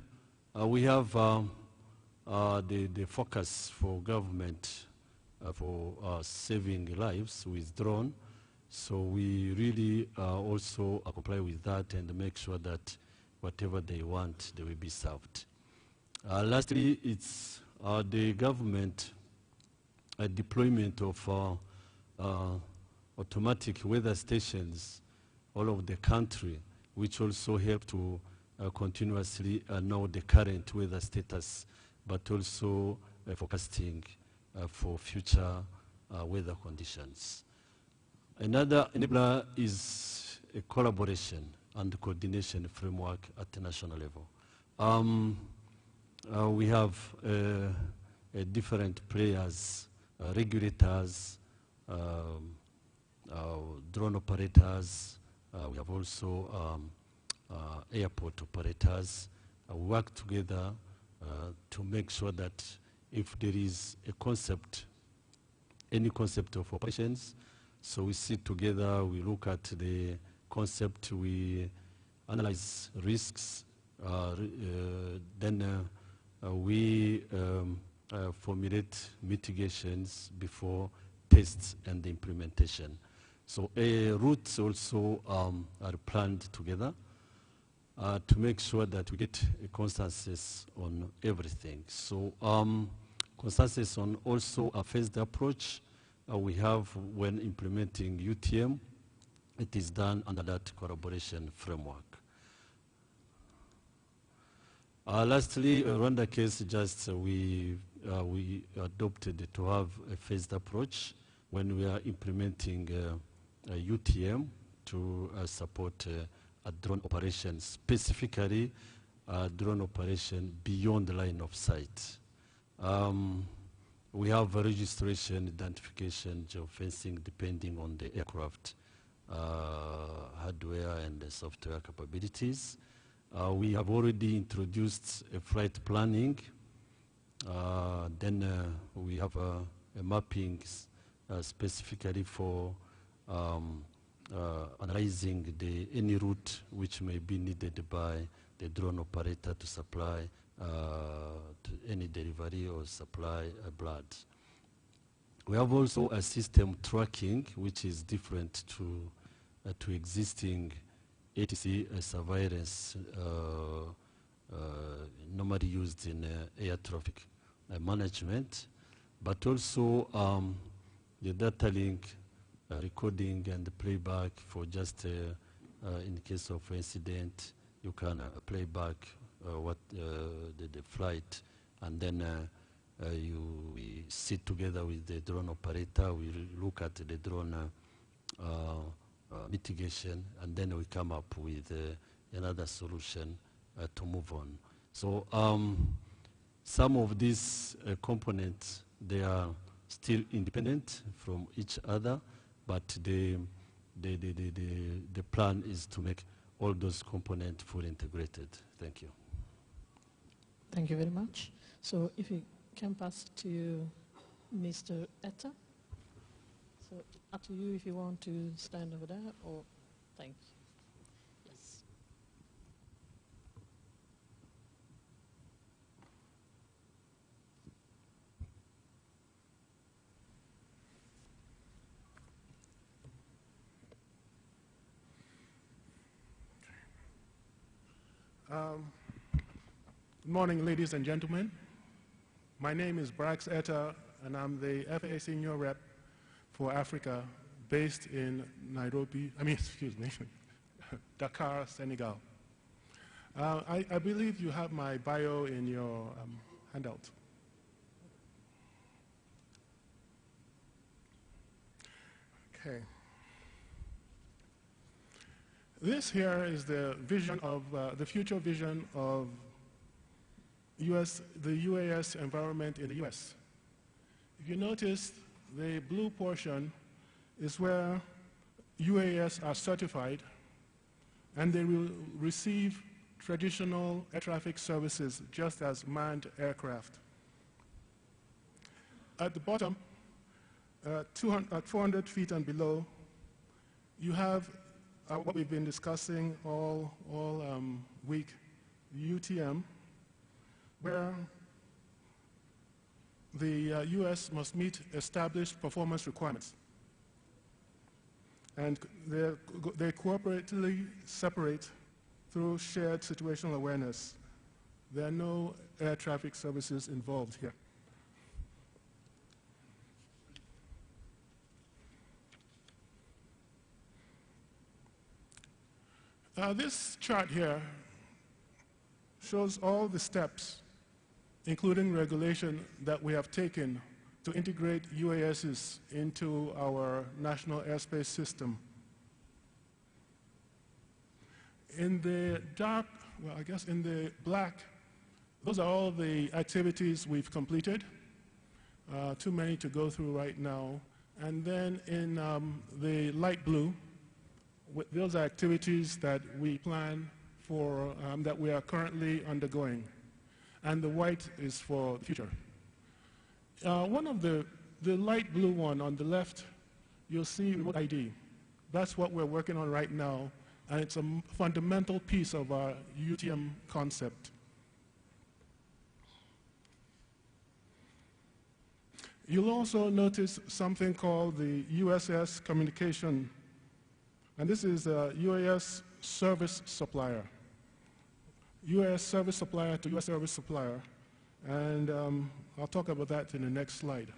we have the focus for government for saving lives with drone. So we really also comply with that and make sure that whatever they want, they will be served. Lastly, it's the government deployment of automatic weather stations all over the country, which also help to continuously know the current weather status, but also forecasting for future weather conditions. Another enabler is a collaboration and coordination framework at the national level. We have different players, regulators, drone operators. We have also airport operators. Work together to make sure that if there is a concept, any concept of operations, so we sit together, we look at the concept, we analyze risks, then we formulate mitigations before tests and implementation. So routes also are planned together to make sure that we get a consensus on everything. So consensus on also a phased approach we have when implementing UTM. It is done under that collaboration framework. Lastly, Rwanda case, just we adopted to have a phased approach when we are implementing UTM to support drone operations, specifically drone operation beyond the line of sight. We have a registration, identification, geofencing, depending on the aircraft hardware and the software capabilities. We have already introduced a flight planning. Then we have a mapping specifically for analyzing any route which may be needed by the drone operator to supply to any delivery or supply blood. We have also a system tracking which is different to existing ATC surveillance normally used in air traffic management, but also the data link recording and playback for just in case of incident, you can play back what the flight, and then we sit together with the drone operator, we look at the drone mitigation, and then we come up with another solution to move on. So some of these components, they are still independent from each other, but the plan is to make all those components fully integrated. Thank you. Thank you very much. So if we can pass to Mr. Etta. So up to you if you want to stand over there, or thank you. Yes. Good morning, ladies and gentlemen. My name is Brax Etta, and I'm the FAA Senior Rep for Africa, based in Dakar, Senegal. I believe you have my bio in your handout. Okay. This here is the vision of the future vision of the UAS environment in the US. If you notice, the blue portion is where UAS are certified, and they will receive traditional air traffic services, just as manned aircraft. At the bottom, at 400 feet and below, you have what we've been discussing all week, UTM, where the US must meet established performance requirements. And they cooperatively separate through shared situational awareness. There are no air traffic services involved here. This chart here shows all the steps, including regulation, that we have taken to integrate UASs into our national airspace system. In the dark, well, I guess in the black, those are all the activities we've completed. Too many to go through right now. And then in the light blue, those are activities that we plan for, that we are currently undergoing. And the white is for the future. One of the light blue one on the left, you'll see remote ID. That's what we're working on right now, and it's a fundamental piece of our UTM concept. You'll also notice something called the USS communication, and this is a UAS service supplier. US service supplier to US service supplier, and I'll talk about that in the next slide.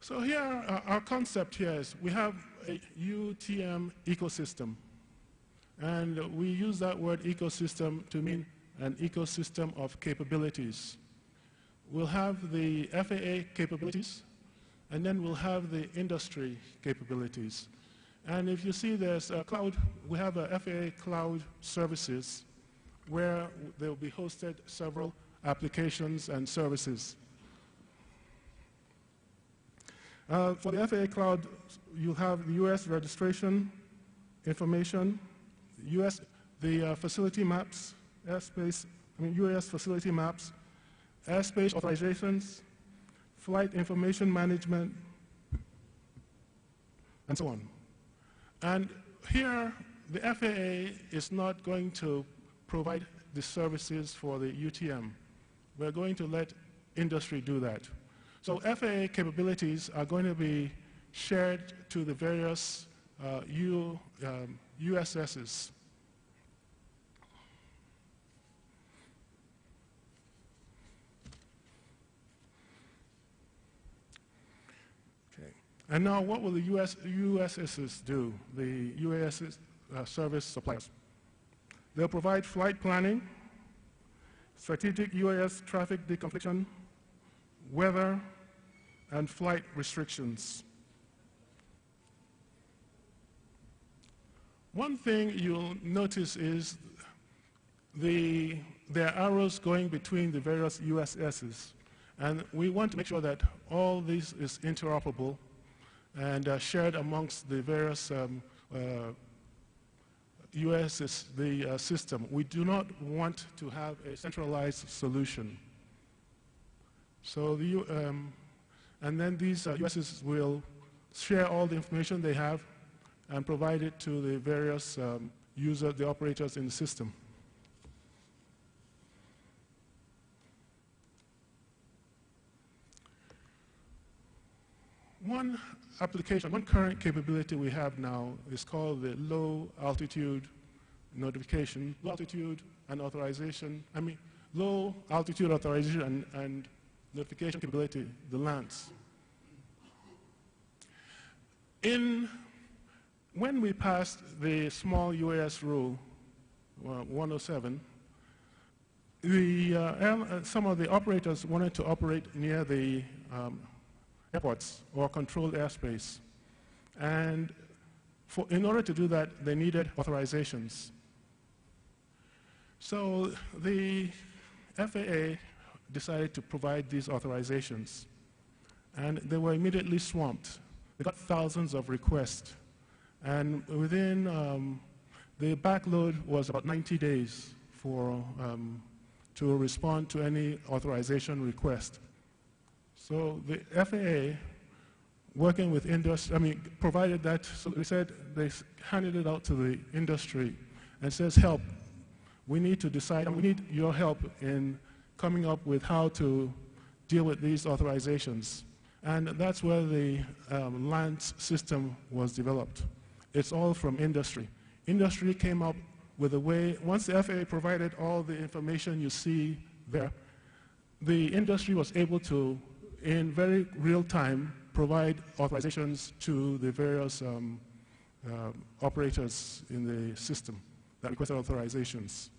So here, our concept here is we have a UTM ecosystem, and we use that word ecosystem to mean an ecosystem of capabilities. We'll have the FAA capabilities, and then we'll have the industry capabilities. And if you see there's a cloud, we have a FAA cloud services where there will be hosted several applications and services. For the FAA cloud, you'll have the US registration information, the facility maps, airspace, US facility maps, airspace authorizations, flight information management, and so on. And here, the FAA is not going to provide the services for the UTM. We're going to let industry do that. So FAA capabilities are going to be shared to the various USSs. And now what will the USSs do, the UAS service suppliers? They'll provide flight planning, strategic UAS traffic deconfliction, weather, and flight restrictions. One thing you'll notice is there are arrows going between the various USSs, and we want to make sure that all this is interoperable and shared amongst the various USS, the system. We do not want to have a centralized solution. So and then these USS will share all the information they have and provide it to the various users, the operators in the system. One application, one current capability we have now is called the low altitude notification, low altitude and authorization, low altitude authorization and notification capability, the LANCs. When we passed the small UAS rule, 107, some of the operators wanted to operate near the airports or controlled airspace. And in order to do that, they needed authorizations. So the FAA decided to provide these authorizations. And they were immediately swamped. They got thousands of requests. And within, the backload was about 90 days for, to respond to any authorization request. So the FAA, working with industry, provided that, so we said they handed it out to the industry and says, help. We need to decide, and we need your help in coming up with how to deal with these authorizations. And that's where the LANS system was developed. It's all from industry. Industry came up with a way, once the FAA provided all the information you see there, the industry was able to, in very real time, provide authorizations to the various operators in the system that requested authorizations.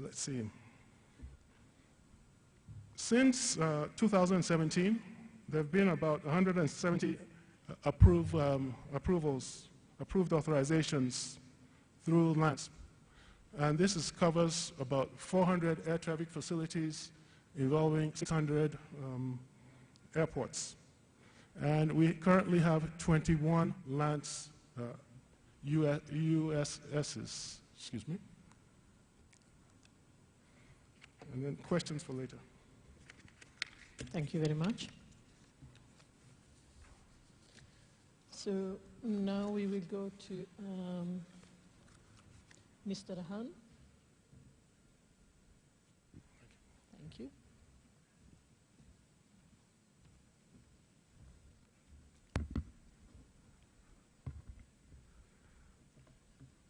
Let's see. Since 2017, there have been about 170 approved authorizations through LANS. And this covers about 400 air traffic facilities involving 600 airports. And we currently have 21 LANS USSs, excuse me. And then questions for later. Thank you very much. So now we will go to Mr. Han. Thank you.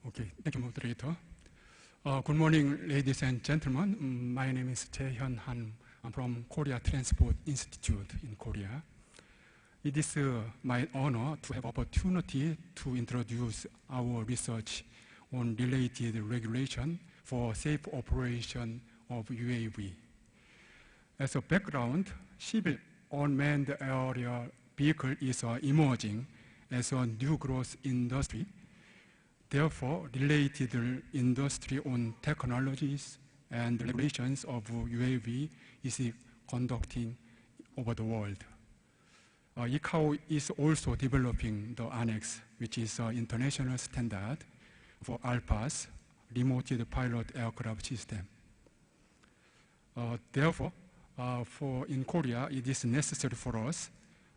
Okay, thank you, moderator. Good morning, ladies and gentlemen. My name is Jae-hyun Han. I'm from Korea Transport Institute in Korea. It is my honor to have opportunity to introduce our research on related regulation for safe operation of UAV. As a background, civil unmanned aerial vehicle is emerging as a new growth industry. Therefore, related industry on technologies and regulations of UAV is conducting over the world. ICAO is also developing the Annex, which is an international standard for ALPAS, remote pilot aircraft system. Therefore, in Korea, it is necessary for us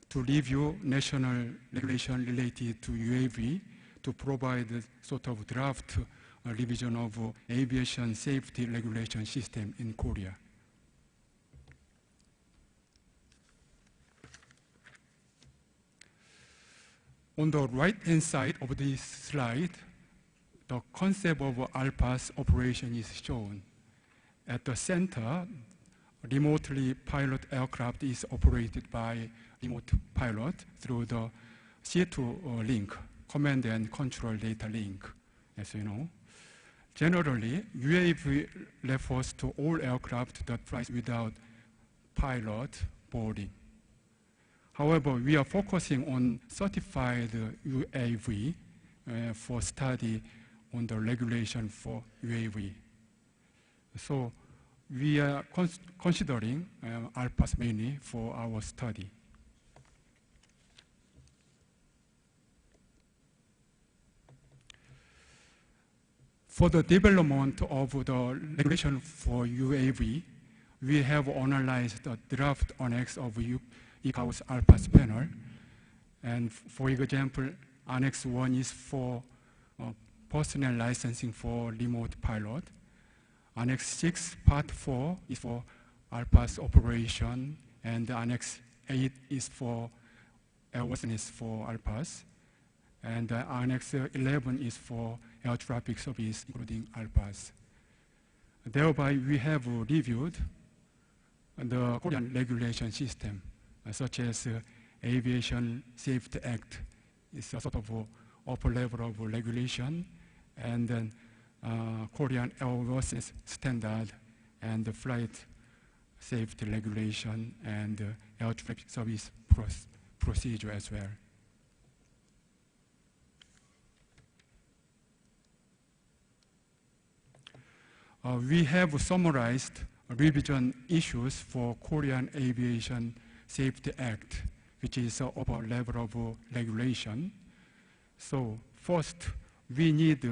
to review national regulation related to UAV to provide sort of draft revision of aviation safety regulation system in Korea. On the right-hand side of this slide, the concept of ALPAS operation is shown. At the center, remotely pilot aircraft is operated by remote pilot through the C2 link, command and control data link, as you know. Generally, UAV refers to all aircraft that flies without pilot boarding. However, we are focusing on certified UAV for study on the regulation for UAV. So we are considering ALPAS mainly for our study. For the development of the regulation for UAV, we have analyzed the draft annex of ICAO's ALPAS panel. And for example, Annex 1 is for personnel licensing for remote pilot. Annex 6, Part 4 is for ALPAS operation, and Annex 8 is for airworthiness for ALPAS. And Annex 11 is for air traffic service, including ALPAS. Thereby, we have reviewed the Korean regulation system, such as Aviation Safety Act. It's a sort of upper level of regulation, and then Korean airworthiness standard, and the flight safety regulation, and air traffic service procedure as well. We have summarized revision issues for Korean Aviation Safety Act which is the upper level of regulation. So first, we need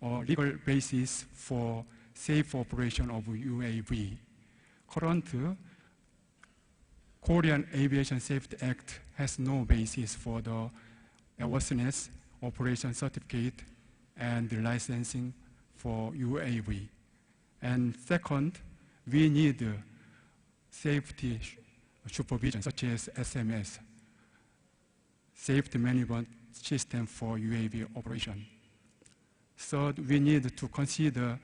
a legal basis for safe operation of UAV. Current Korean Aviation Safety Act has no basis for the airworthiness operation certificate and the licensing for UAV. And second, we need safety supervision, such as SMS, safety management system for UAV operation. Third, we need to consider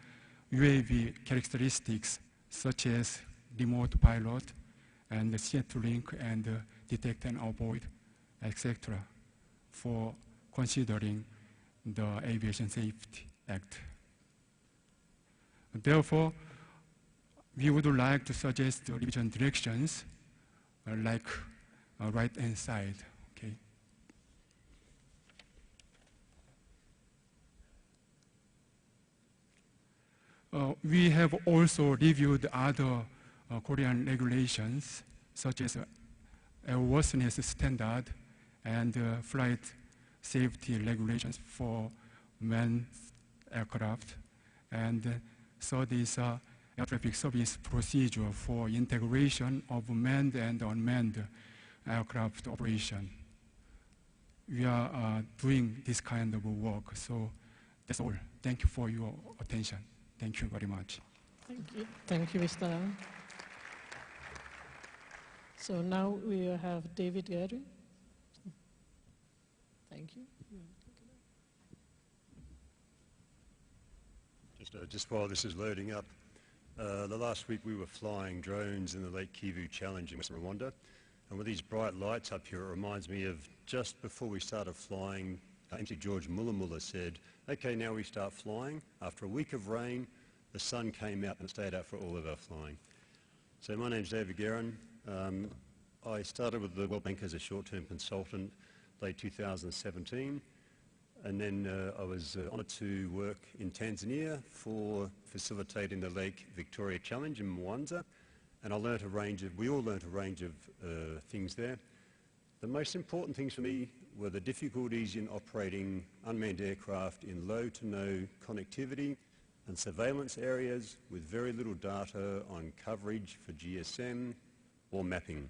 UAV characteristics, such as remote pilot and C2link and detect and avoid, etc., for considering the Aviation Safety Act. Therefore, we would like to suggest revision directions like right-hand side. Okay. We have also reviewed other Korean regulations, such as airworthiness standard and flight safety regulations for manned aircraft. And third is air traffic service procedure for integration of manned and unmanned aircraft operation. We are doing this kind of work, so that's all. Thank you for your attention. Thank you very much. Thank you. Thank you, Mr. Lam. So now we have David Gadry. Thank you. Just while this is loading up, the last week we were flying drones in the Lake Kivu Challenge in Western Rwanda, and with these bright lights up here, it reminds me of just before we started flying, MC George Muller said, okay, now we start flying. After a week of rain, the sun came out and it stayed out for all of our flying. So my name's David Guerin. I started with the World Bank as a short-term consultant late 2017, and then I was honoured to work in Tanzania for facilitating the Lake Victoria Challenge in Mwanza, and we all learnt a range of things there. The most important things for me were the difficulties in operating unmanned aircraft in low to no connectivity and surveillance areas with very little data on coverage for GSM or mapping.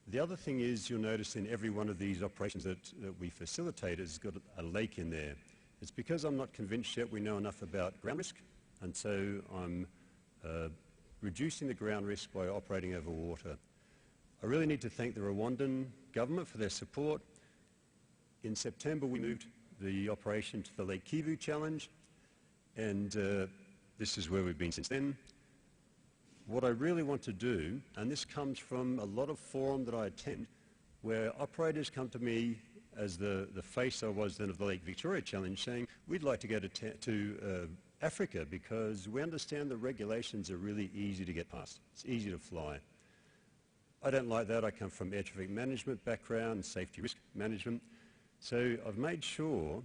The other thing is, you'll notice in every one of these operations that we facilitate has got a lake in there. It's because I'm not convinced yet we know enough about ground risk, and so I'm reducing the ground risk by operating over water. I really need to thank the Rwandan government for their support. In September we moved the operation to the Lake Kivu Challenge, and this is where we've been since then. What I really want to do, and this comes from a lot of forums that I attend, where operators come to me as the face I was then of the Lake Victoria Challenge, saying, we'd like to go to Africa because we understand the regulations are really easy to get past. It's easy to fly. I don't like that. I come from air traffic management background, safety risk management. So I've made sure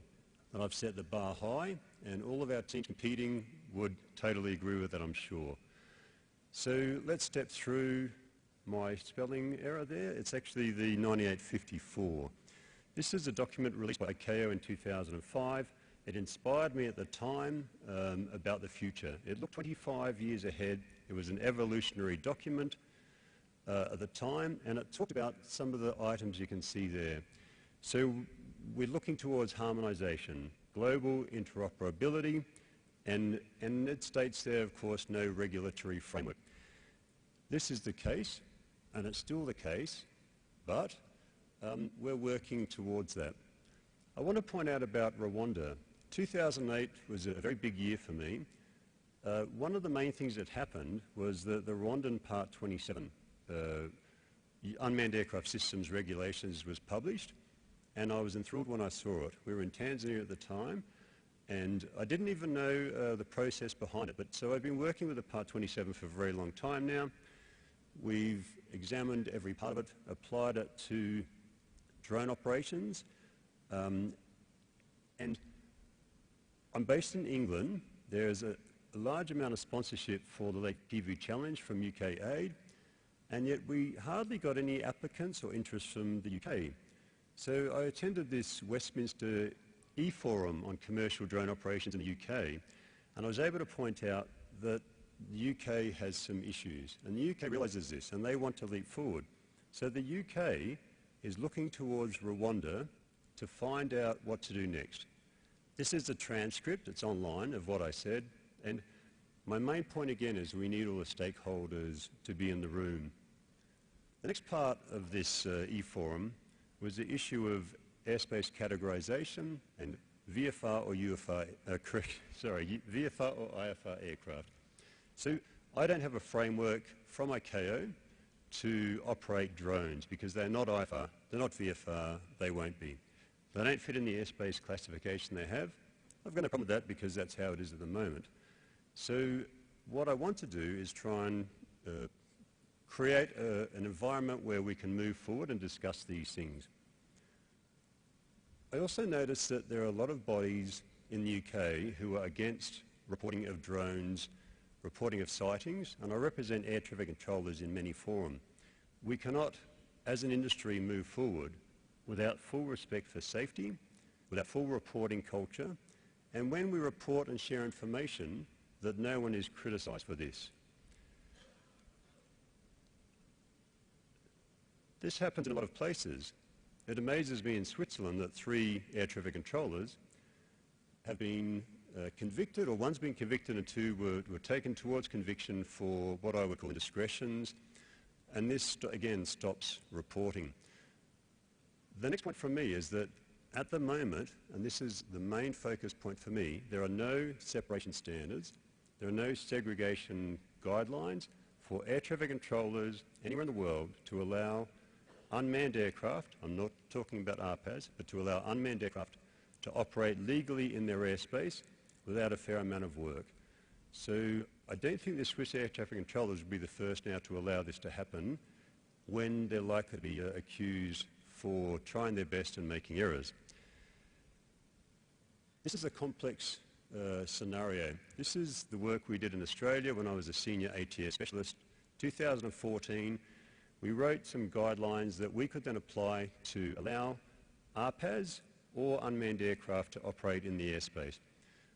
that I've set the bar high, and all of our teams competing would totally agree with that, I'm sure. So let's step through my spelling error there. It's actually the 9854. This is a document released by ICAO in 2005. It inspired me at the time about the future. It looked 25 years ahead. It was an evolutionary document at the time, and it talked about some of the items you can see there. So we're looking towards harmonization, global interoperability, and it states there, of course, no regulatory framework. This is the case, and it's still the case, but we're working towards that. I want to point out about Rwanda. 2008 was a very big year for me. One of the main things that happened was that the Rwandan Part 27, Unmanned Aircraft Systems Regulations, was published, and I was enthralled when I saw it. We were in Tanzania at the time, and I didn't even know the process behind it. But so I've been working with the Part 27 for a very long time now. We've examined every part of it, applied it to drone operations, and I'm based in England. There's a large amount of sponsorship for the Lake Kivu Challenge from UK Aid, and yet we hardly got any applicants or interest from the UK. So I attended this Westminster e-forum on commercial drone operations in the UK, and I was able to point out that the UK has some issues, and the UK realises this, and they want to leap forward. So the UK is looking towards Rwanda to find out what to do next. This is the transcript, it's online, of what I said, and my main point again is we need all the stakeholders to be in the room. The next part of this e-forum was the issue of airspace categorization and VFR or VFR or IFR aircraft. So I don't have a framework from ICAO to operate drones because they're not IFR, they're not VFR, they won't be. They don't fit in the airspace classification they have. I've got no problem with that because that's how it is at the moment. So what I want to do is try and create an environment where we can move forward and discuss these things. I also noticed that there are a lot of bodies in the UK who are against reporting of drones, reporting of sightings, and I represent air traffic controllers in many forums. We cannot, as an industry, move forward without full respect for safety, without full reporting culture, and when we report and share information, that no one is criticised for this. This happens in a lot of places. It amazes me in Switzerland that 3 air traffic controllers have been convicted, or one's been convicted and 2 were taken towards conviction for what I would call indiscretions, and this again stops reporting. The next point from me is that at the moment, and this is the main focus point for me, there are no separation standards, there are no segregation guidelines for air traffic controllers anywhere in the world to allow unmanned aircraft, I'm not talking about RPAS, but to allow unmanned aircraft to operate legally in their airspace without a fair amount of work. So I don't think the Swiss air traffic controllers will be the first now to allow this to happen when they're likely to be accused for trying their best and making errors. This is a complex scenario. This is the work we did in Australia when I was a senior ATS specialist. 2014, we wrote some guidelines that we could then apply to allow RPAS or unmanned aircraft to operate in the airspace.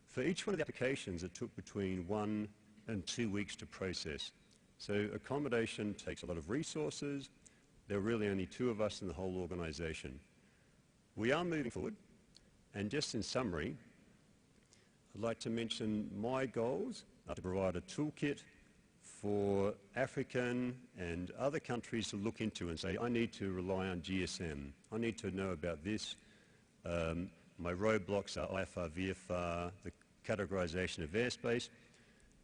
For each one of the applications, it took between 1 and 2 weeks to process. So accommodation takes a lot of resources. There are really only 2 of us in the whole organisation. We are moving forward, and just in summary, I'd like to mention my goals are to provide a toolkit for African and other countries to look into and say, I need to rely on GSM. I need to know about this. My roadblocks are IFR, VFR, the categorization of airspace.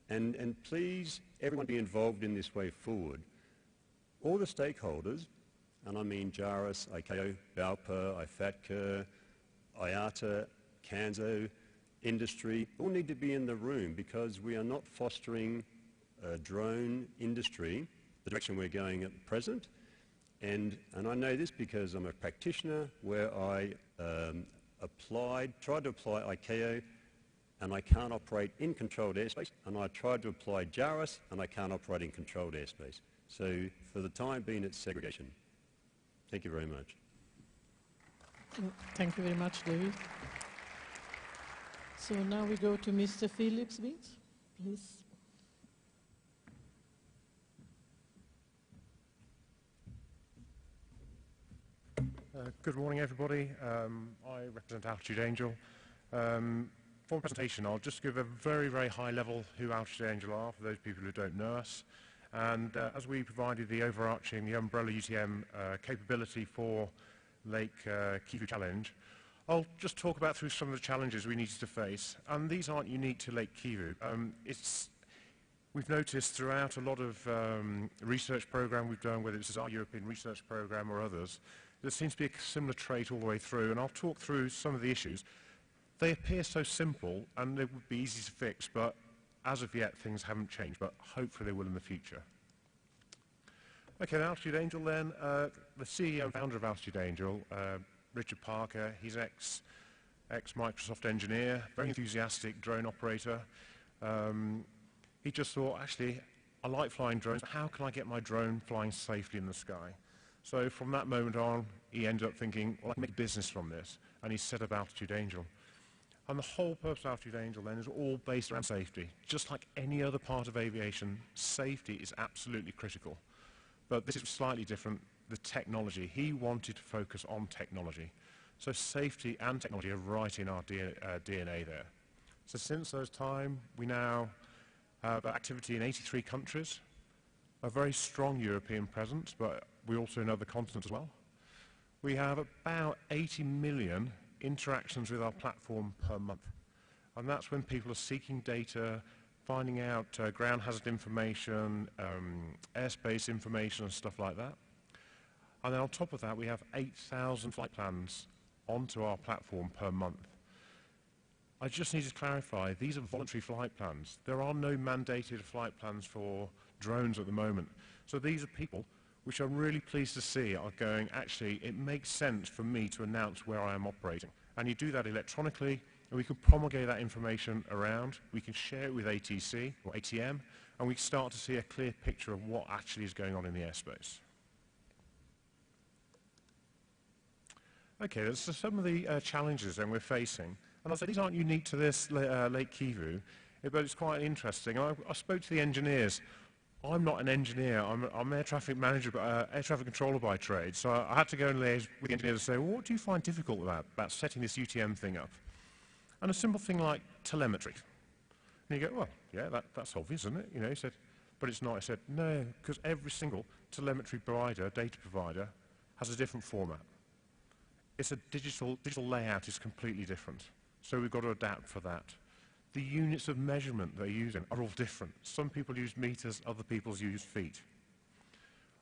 And please, everyone be involved in this way forward. All the stakeholders, and I mean JARIS, ICAO, BALPA, IFATCA, IATA, CANSO, industry, all need to be in the room because we are not fostering a drone industry, the direction we're going at present. And I know this because I'm a practitioner where I tried to apply ICAO and I can't operate in controlled airspace, and I tried to apply JARIS and I can't operate in controlled airspace. So for the time being, it's segregation. Thank you very much. Thank you very much, David. So now we go to Mr. Phillips, please. Good morning, everybody. I represent Altitude Angel. For the presentation, I'll just give a very, very high level who Altitude Angel are for those people who don't know us. And as we provided the overarching, the umbrella UTM capability for Lake Kivu Challenge, I'll just talk about through some of the challenges we needed to face. And these aren't unique to Lake Kivu. We've noticed throughout a lot of research program we've done, whether this is our European research program or others, there seems to be a similar trait all the way through, and I'll talk through some of the issues. They appear so simple and they would be easy to fix, but as of yet things haven't changed, but hopefully they will in the future. Okay, the Altitude Angel then, the CEO and founder of Altitude Angel, Richard Parker, he's an ex-Microsoft engineer, very enthusiastic drone operator. He just thought, actually, I like flying drones. How can I get my drone flying safely in the sky? So from that moment on, he ended up thinking, well, I can make business from this. And he set up Altitude Angel. And the whole purpose of Altitude Angel then is all based around safety. Just like any other part of aviation, safety is absolutely critical. But this is slightly different, the technology. He wanted to focus on technology. So safety and technology are right in our DNA there. So since those time, we now have activity in 83 countries, a very strong European presence, but we also in other continents as well. We have about 80 million interactions with our platform per month. And that's when people are seeking data, finding out ground hazard information, airspace information and stuff like that. And then on top of that, we have 8,000 flight plans onto our platform per month. I just need to clarify, these are voluntary flight plans. There are no mandated flight plans for drones at the moment. So these are people which I'm really pleased to see are going, actually, it makes sense for me to announce where I am operating. And you do that electronically, and we can promulgate that information around. We can share it with ATC or ATM, and we start to see a clear picture of what actually is going on in the airspace. Okay, that's some of the challenges that we're facing. And I'll say these aren't unique to this Lake Kivu, but it's quite interesting. I spoke to the engineers. I'm not an engineer, I'm air traffic manager, air traffic controller by trade, so I had to go and liaise with the engineers and say, well, what do you find difficult about setting this UTM thing up? And a simple thing like telemetry. And you go, well, yeah, that's obvious, isn't it? You know, he said, but it's not. I said, no, because every single telemetry provider, data provider, has a different format. It's a digital layout is completely different, so we've got to adapt for that. The units of measurement they're using are all different. Some people use meters, other people use feet.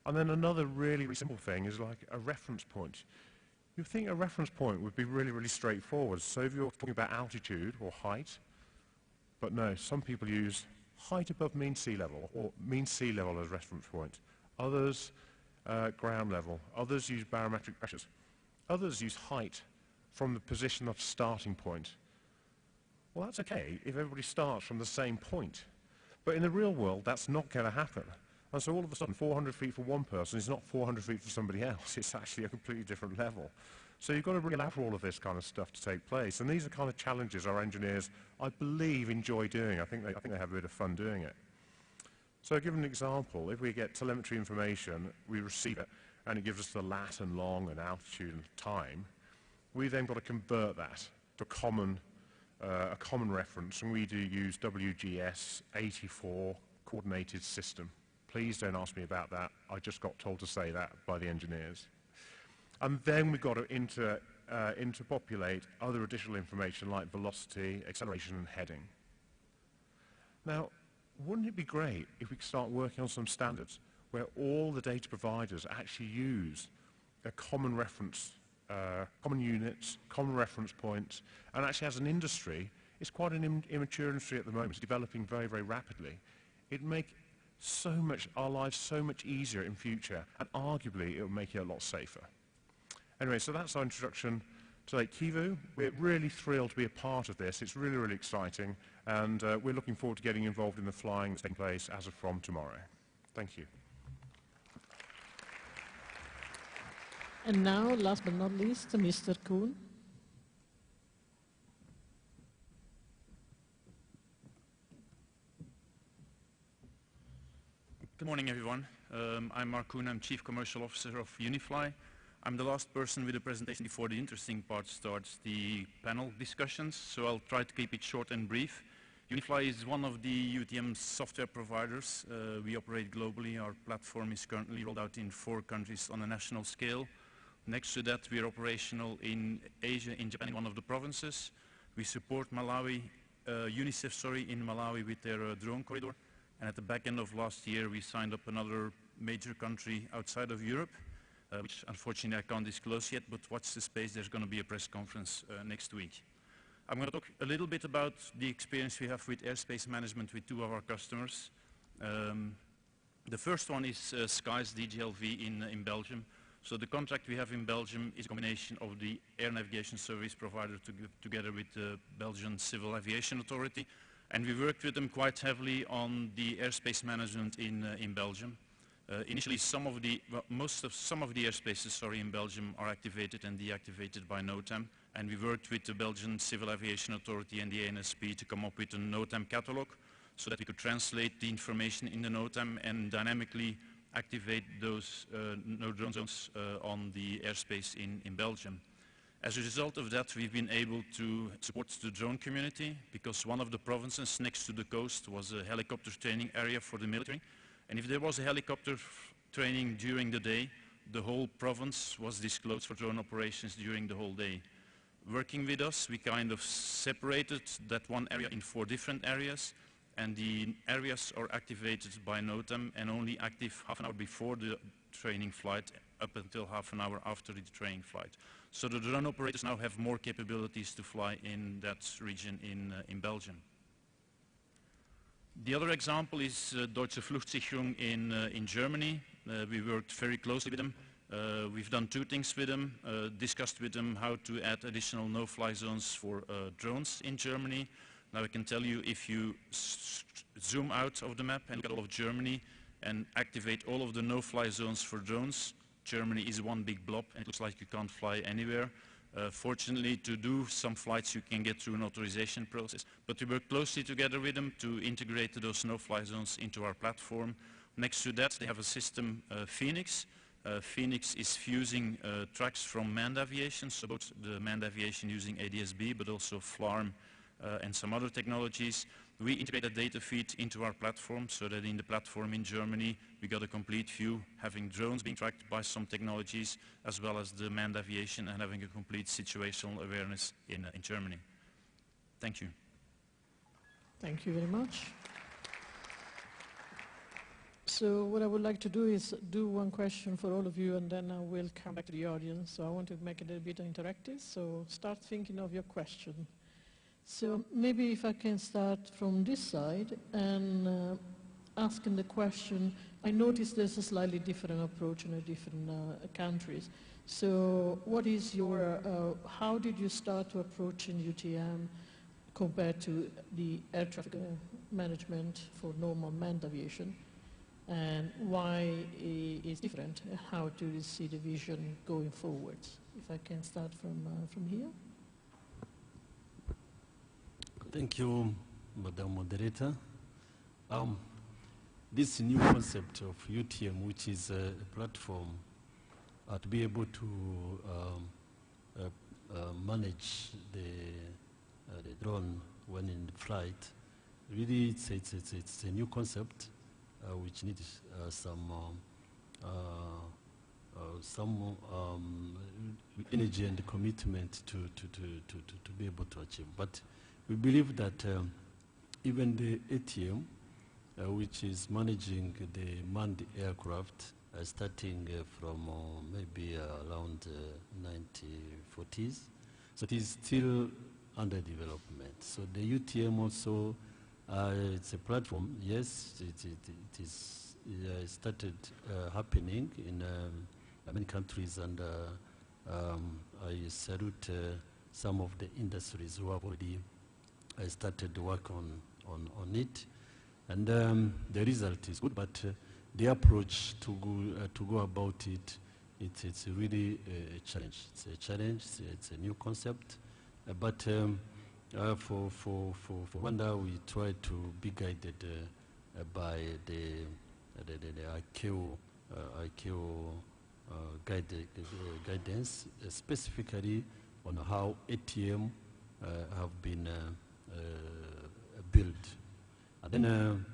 And then another really, really simple thing is like a reference point. You'd think a reference point would be really, really straightforward. So if you're talking about altitude or height, but no, some people use height above mean sea level or mean sea level as reference point. Others, ground level. Others use barometric pressures. Others use height from the position of starting point. Well, that's okay if everybody starts from the same point. But in the real world, that's not going to happen. And so all of a sudden, 400 feet for one person is not 400 feet for somebody else. It's actually a completely different level. So you've got to really allow for all of this kind of stuff to take place. And these are kind of challenges our engineers, I believe, enjoy doing. I think they have a bit of fun doing it. So I'll give an example. If we get telemetry information, we receive it, and it gives us the lat and long and altitude and time. We then got to convert that to a common reference, and we do use WGS 84 coordinated system. Please don't ask me about that. I just got told to say that by the engineers. And then we've got to interpopulate other additional information like velocity, acceleration, and heading. Now, wouldn't it be great if we could start working on some standards where all the data providers actually use a common reference, common units, common reference points, and actually as an industry, it's quite an immature industry at the moment, it's developing very, very rapidly. It'd make our lives so much easier in future, and arguably it would make it a lot safer. Anyway, so that's our introduction to Lake Kivu. We're really thrilled to be a part of this. It's really, really exciting, and we're looking forward to getting involved in the flying that's taking place as of from tomorrow. Thank you. And now, last but not least, Mr. Kuhn. Good morning, everyone. I'm Mark Kuhn. I'm Chief Commercial Officer of Unifly. I'm the last person with a presentation before the interesting part starts, the panel discussions, so I'll try to keep it short and brief. Unifly is one of the UTM software providers. We operate globally. Our platform is currently rolled out in 4 countries on a national scale. Next to that, we are operational in Asia, in Japan, in one of the provinces. We support Malawi, UNICEF, in Malawi with their drone corridor. And at the back end of last year, we signed up another major country outside of Europe, which unfortunately I can't disclose yet, but watch the space. There's going to be a press conference next week. I'm going to talk a little bit about the experience we have with airspace management with 2 of our customers. The first one is Skies DGLV in Belgium. So the contract we have in Belgium is a combination of the air navigation service provider together with the Belgian Civil Aviation Authority. And we worked with them quite heavily on the airspace management in Belgium. Initially, some of the airspaces in Belgium are activated and deactivated by NOTAM, and we worked with the Belgian Civil Aviation Authority and the ANSP to come up with a NOTAM catalog so that we could translate the information in the NOTAM and dynamically activate those no-drone zones on the airspace in Belgium. As a result of that, we've been able to support the drone community because one of the provinces next to the coast was a helicopter training area for the military. And if there was a helicopter training during the day, the whole province was disclosed for drone operations during the whole day. Working with us, we kind of separated that one area in 4 different areas, and the areas are activated by NOTAM and only active half an hour before the training flight up until half an hour after the training flight. So the drone operators now have more capabilities to fly in that region in Belgium. The other example is Deutsche Flugsicherung in Germany. We worked very closely with them. We've done 2 things with them, discussed with them how to add additional no-fly zones for drones in Germany. Now I can tell you, if you zoom out of the map and look at all of Germany and activate all of the no-fly zones for drones, Germany is one big blob and it looks like you can't fly anywhere. Fortunately, to do some flights you can get through an authorization process, but we work closely together with them to integrate those no-fly zones into our platform. Next to that, they have a system, Phoenix. Phoenix is fusing tracks from manned aviation, so both the manned aviation using ADS-B, but also FLARM and some other technologies. We integrate a data feed into our platform so that in the platform in Germany we got a complete view, having drones being tracked by some technologies as well as the manned aviation and having a complete situational awareness in Germany. Thank you. Thank you very much. So what I would like to do is do one question for all of you and then I will come back to the audience. So I want to make it a bit interactive, so start thinking of your question. So maybe if I can start from this side and asking the question, I noticed there's a slightly different approach in the different countries. So what is your, how did you start to approach in UTM compared to the air traffic management for normal manned aviation? And why is different? How do you see the vision going forward? If I can start from here. Thank you, Madam Moderator. This new concept of UTM, which is a platform to be able to manage the drone when in flight, really it's a new concept which needs some energy and commitment to be able to achieve. But we believe that even the ATM, which is managing the manned aircraft, starting from maybe around 1940s, so it is still under development. So the UTM also, it's a platform. Yes, it is started happening in many countries, and I salute some of the industries who have already started to work on it, and the result is good. But the approach to go about it, it's really a challenge. It's a challenge. It's a new concept, but for Rwanda, we try to be guided by the ICAO guidance, specifically on how ATM have been built. And then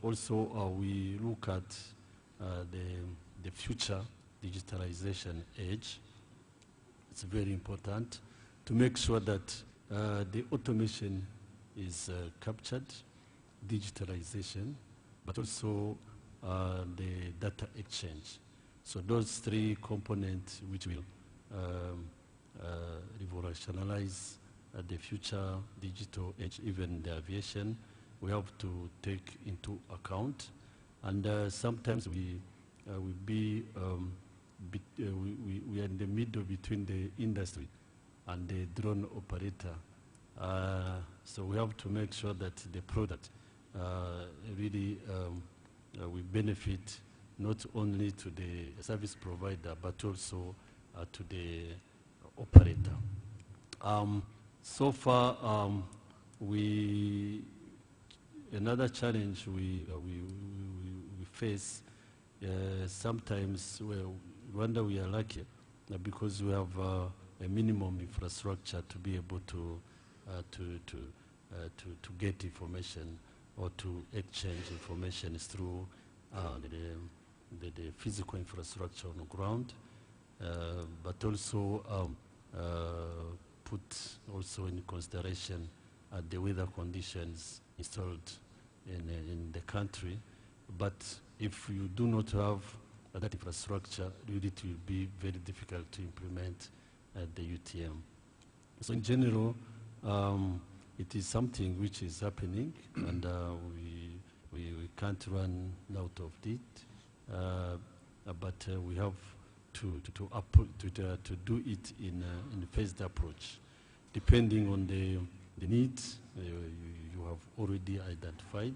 also we look at the future digitalization age. It's very important to make sure that the automation is captured, digitalization, but also the data exchange. So those 3 components which will revolutionize the future digital age, even the aviation, we have to take into account. And sometimes we are in the middle between the industry and the drone operator. So we have to make sure that the product really will benefit not only to the service provider but also to the operator. So far, another challenge we face sometimes. Rwanda, we are lucky because we have a minimum infrastructure to be able to get information or to exchange information through the physical infrastructure on the ground, but also put also in consideration the weather conditions installed in the country. But if you do not have that infrastructure, it will be very difficult to implement the UTM. So in general, it is something which is happening, and we can't run out of it. But we have to do it in a phased approach, depending on the needs you have already identified,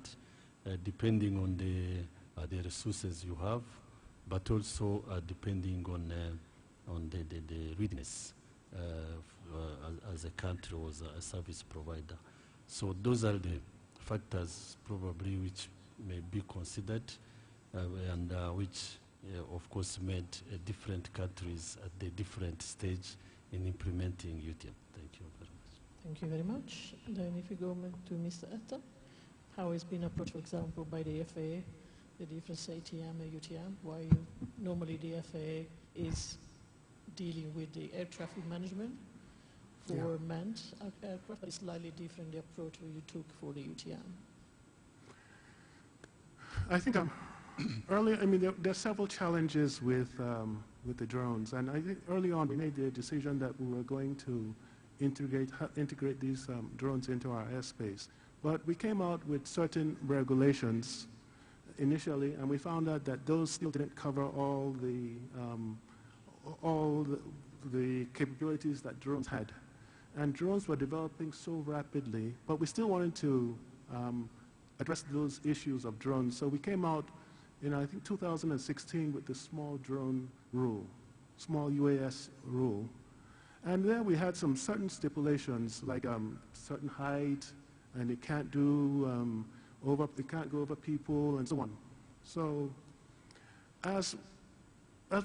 depending on the resources you have, but also depending on the readiness as a country or as a service provider. So those are the factors probably which may be considered and which of course made different countries at the different stage in implementing UTM. Thank you very much. Thank you very much. Then if you go to Mr. Etta, how has been approached, for example, by the FAA, the difference ATM and UTM, why normally the FAA is dealing with the air traffic management for manned aircraft, but it's slightly different the approach you took for the UTM. I think earlier, I mean, there are several challenges with the drones, and I think early on we made the decision that we were going to integrate these drones into our airspace. But we came out with certain regulations initially, and we found out that those still didn't cover all the capabilities that drones had. And drones were developing so rapidly, but we still wanted to address those issues of drones. So we came out in, I think, 2016 with the small drone rule, small UAS rule. And there we had some certain stipulations, like certain height, and it can't do it can't go over people, and so on. So as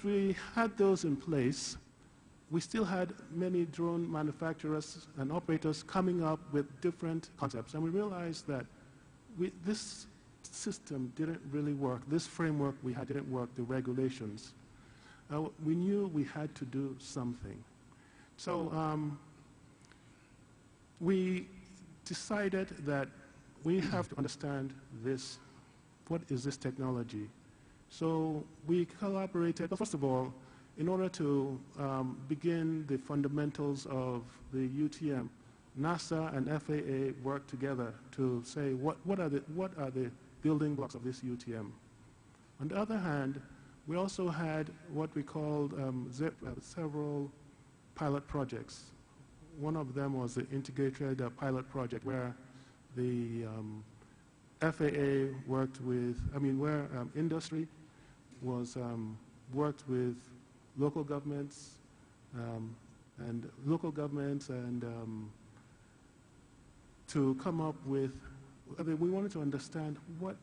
we had those in place, we still had many drone manufacturers and operators coming up with different concepts, and we realized that this system didn't really work. This framework we had didn't work, the regulations. We knew we had to do something. So we decided that we have to understand this. What is this technology? So we collaborated. Well, first of all, in order to begin the fundamentals of the UTM, NASA and FAA worked together to say what are the building blocks of this UTM. On the other hand, we also had what we called several pilot projects. One of them was the integrated pilot project where the FAA worked with, where industry was worked with local governments and to come up with, we wanted to understand what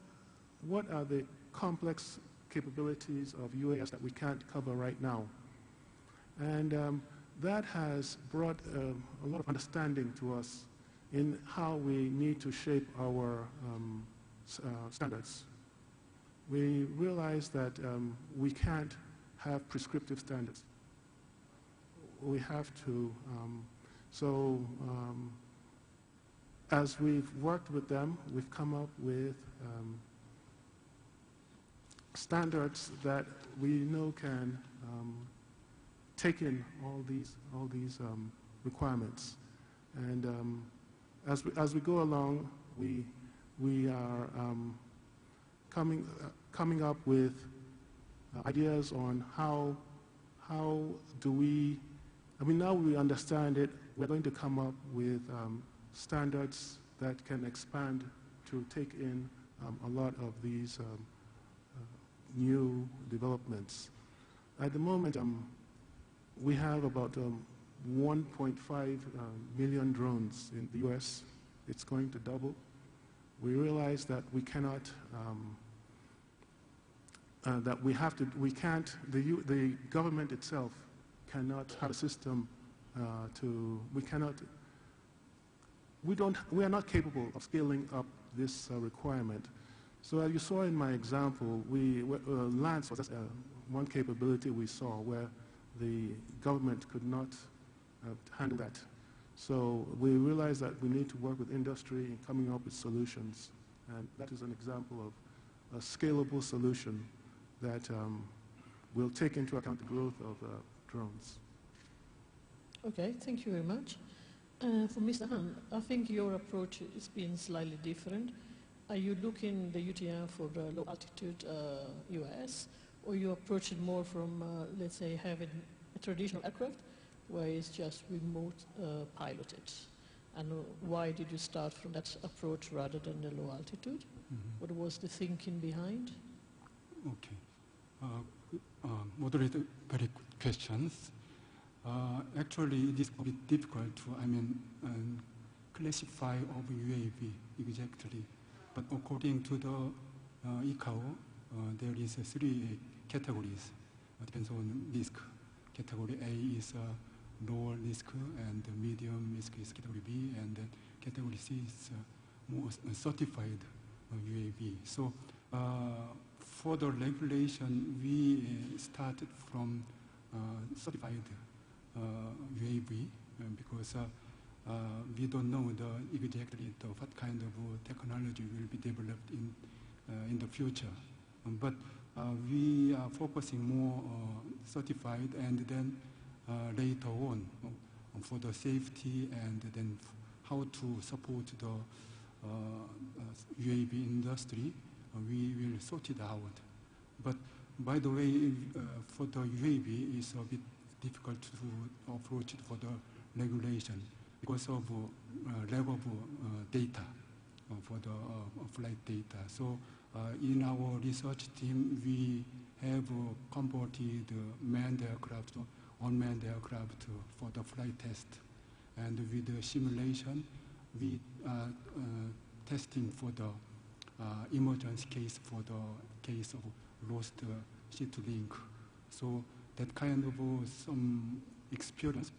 are the complex capabilities of UAS that we can't cover right now. And that has brought a lot of understanding to us in how we need to shape our standards. We realize that we can't have prescriptive standards. We have to, as we've worked with them, we've come up with standards that we know can take in all these requirements. And as we go along, we are coming up with ideas on how do we, now we understand it, we're going to come up with standards that can expand to take in a lot of these new developments. At the moment, we have about 1.5 million drones in the US. It's going to double. We realize that we cannot, the government itself cannot have a system we are not capable of scaling up this requirement. So as you saw in my example, LANS was one capability we saw where the government could not handle that. So we realized that we need to work with industry in coming up with solutions. And that is an example of a scalable solution that will take into account the growth of drones. Okay, thank you very much. For Mr. Han, I think your approach has been slightly different. Are you looking the UTM for the low altitude US, or you approach it more from, let's say, having a traditional aircraft where it's just remote piloted? And why did you start from that approach rather than the low altitude? What was the thinking behind? Okay. Moderator, very good questions. Actually, it is a bit difficult to, classify of UAV exactly. But according to the ICAO, there is 3 categories. Depends on risk. Category A is lower risk, and medium risk is category B, and then category C is more certified UAV. So for the regulation, we started from certified UAV because we don't know exactly what kind of technology will be developed in the future. But we are focusing more certified, and then later on for the safety, and then how to support the UAV industry, we will sort it out. But by the way, for the UAV, it's a bit difficult to approach it for the regulation because of lack of data for the flight data. So in our research team, we have converted manned aircraft to unmanned aircraft for the flight test. And with the simulation, we are testing for the emergency case for the case of lost seat link. So that kind of some experience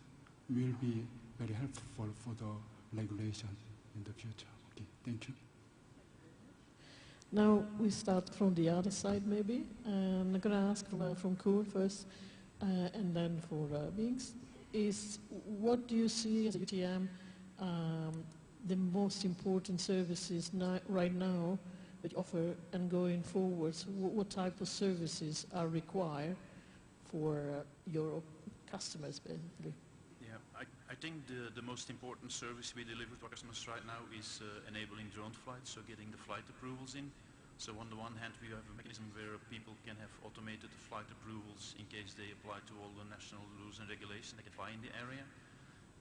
will be very helpful for the regulation in the future. Okay, thank you. Now we start from the other side maybe. I'm going to ask from Koen first, and then for Binks. Is what do you see as a UTM the most important services right now that you offer, and going forwards, what type of services are required for your customers, basically? Yeah, I think the most important service we deliver to our customers right now is enabling drone flights, so getting the flight approvals in. So on the one hand, we have a mechanism where people can have automated flight approvals in case they apply to all the national rules and regulations, they can fly in the area.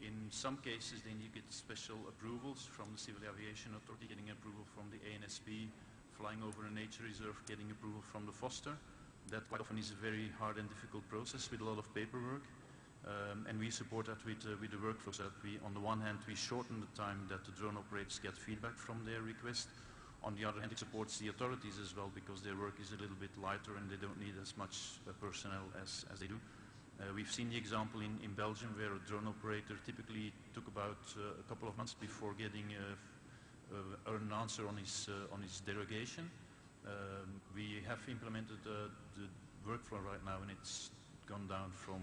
In some cases, then you get special approvals from the Civil Aviation Authority, getting approval from the ANSP, flying over a nature reserve, getting approval from the foster. That quite often is a very hard and difficult process with a lot of paperwork. And we support that with the workflows that we, on the one hand, we shorten the time that the drone operators get feedback from their request. On the other hand, it supports the authorities as well, because their work is a little bit lighter and they don't need as much personnel as they do. We've seen the example in Belgium where a drone operator typically took about a couple of months before getting an answer on his derogation. We have implemented the workflow right now, and it's gone down from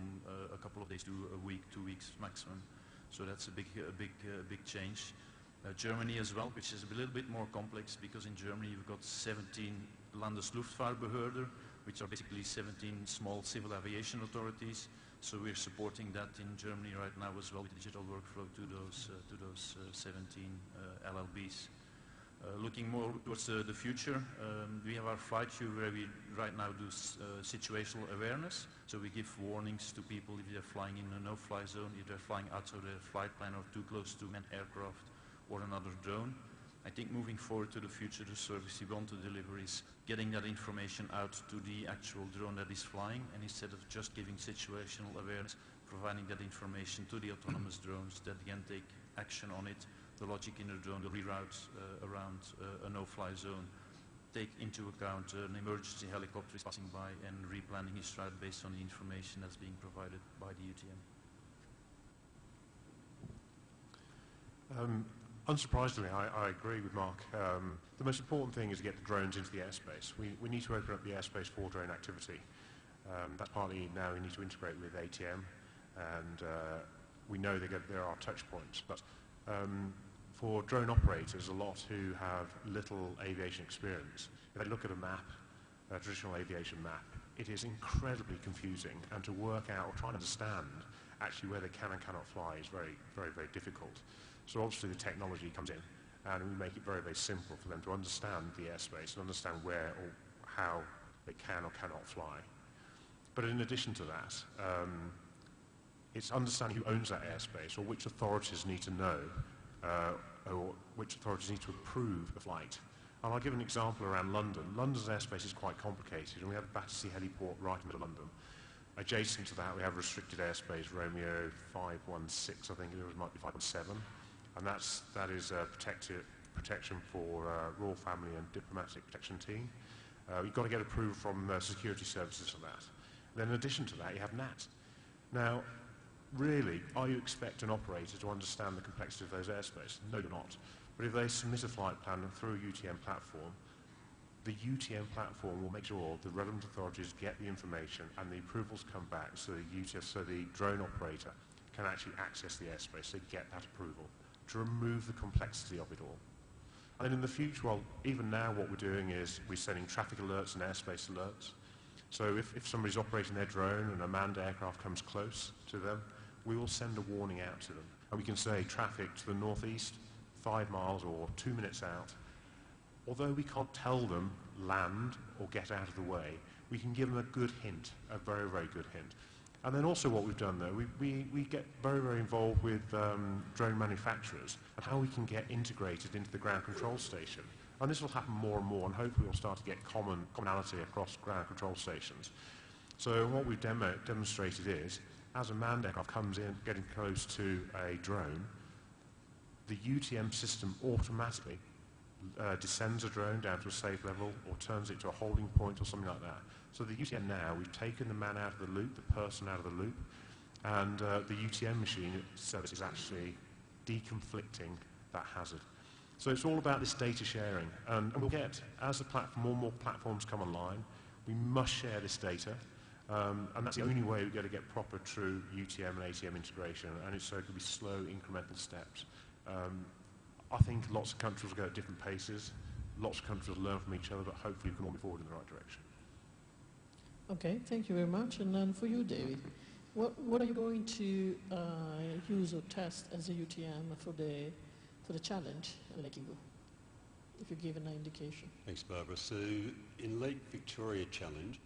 a couple of days to a week, 2 weeks maximum. So that's a big change. Germany as well, which is a little bit more complex, because in Germany you've got 17 Landesluftfahrtbehörden, which are basically 17 small civil aviation authorities. So we're supporting that in Germany right now as well with digital workflow to those 17 LLBs. Looking more towards the future, we have our flight queue where we right now do situational awareness. So we give warnings to people if they're flying in a no-fly zone, if they're flying outside their flight plan or too close to manned aircraft, or another drone. I think moving forward to the future, the service we want to deliver is getting that information out to the actual drone that is flying, and instead of just giving situational awareness, providing that information to the autonomous drones that can take action on it. The logic in the drone, the reroute around a no-fly zone, take into account an emergency helicopter is passing by and replanning his route based on the information that's being provided by the UTM. Unsurprisingly, I agree with Mark. The most important thing is to get the drones into the airspace. We need to open up the airspace for drone activity. That's partly now we need to integrate with ATM, and we know there are touch points. But for drone operators, a lot who have little aviation experience, if they look at a map, a traditional aviation map, it is incredibly confusing, and to work out or try and understand actually where they can and cannot fly is very, very, very difficult. So obviously the technology comes in, and we make it very, very simple for them to understand the airspace and understand where or how they can or cannot fly. But in addition to that, it's understanding who owns that airspace, or which authorities need to know, or which authorities need to approve a flight. And I'll give an example around London. London's airspace is quite complicated, and we have Battersea Heliport right in the middle of London. Adjacent to that, we have restricted airspace, Romeo 516, I think it might be 517, and that is protection for royal family and diplomatic protection team. You've got to get approval from security services for that. Then in addition to that, you have NAT. Now, really, are you expect an operator to understand the complexity of those airspace? No, you're not. But if they submit a flight plan through a UTM platform, the UTM platform will make sure the relevant authorities get the information and the approvals come back so the drone operator can actually access the airspace, they get that approval, to remove the complexity of it all. And then in the future, well, even now what we're doing is we're sending traffic alerts and airspace alerts. So if somebody's operating their drone and a manned aircraft comes close to them, we will send a warning out to them. And we can say traffic to the northeast, 5 miles or 2 minutes out. Although we can't tell them land or get out of the way, we can give them a good hint, a very, very good hint. And then also what we've done though, we get very, very involved with drone manufacturers and how we can get integrated into the ground control station. And this will happen more and more, and hopefully we'll start to get commonality across ground control stations. So what we've demonstrated is, as a manned aircraft comes in, getting close to a drone, the UTM system automatically descends a drone down to a safe level or turns it to a holding point or something like that. So the UTM now, we've taken the man out of the loop, the person out of the loop, and the UTM machine service is actually deconflicting that hazard. So it's all about this data sharing, and we'll get, as the platform, more and more platforms come online, we must share this data, and that's the only way we're going to get proper, true UTM and ATM integration, and so it could be slow, incremental steps. I think lots of countries will go at different paces, lots of countries will learn from each other, but hopefully we can all move forward in the right direction. Okay, thank you very much. And then for you, David, what are you going to use or test as a UTM for the challenge at Lake Kivu, if you give an indication? Thanks, Barbara. So in Lake Victoria Challenge,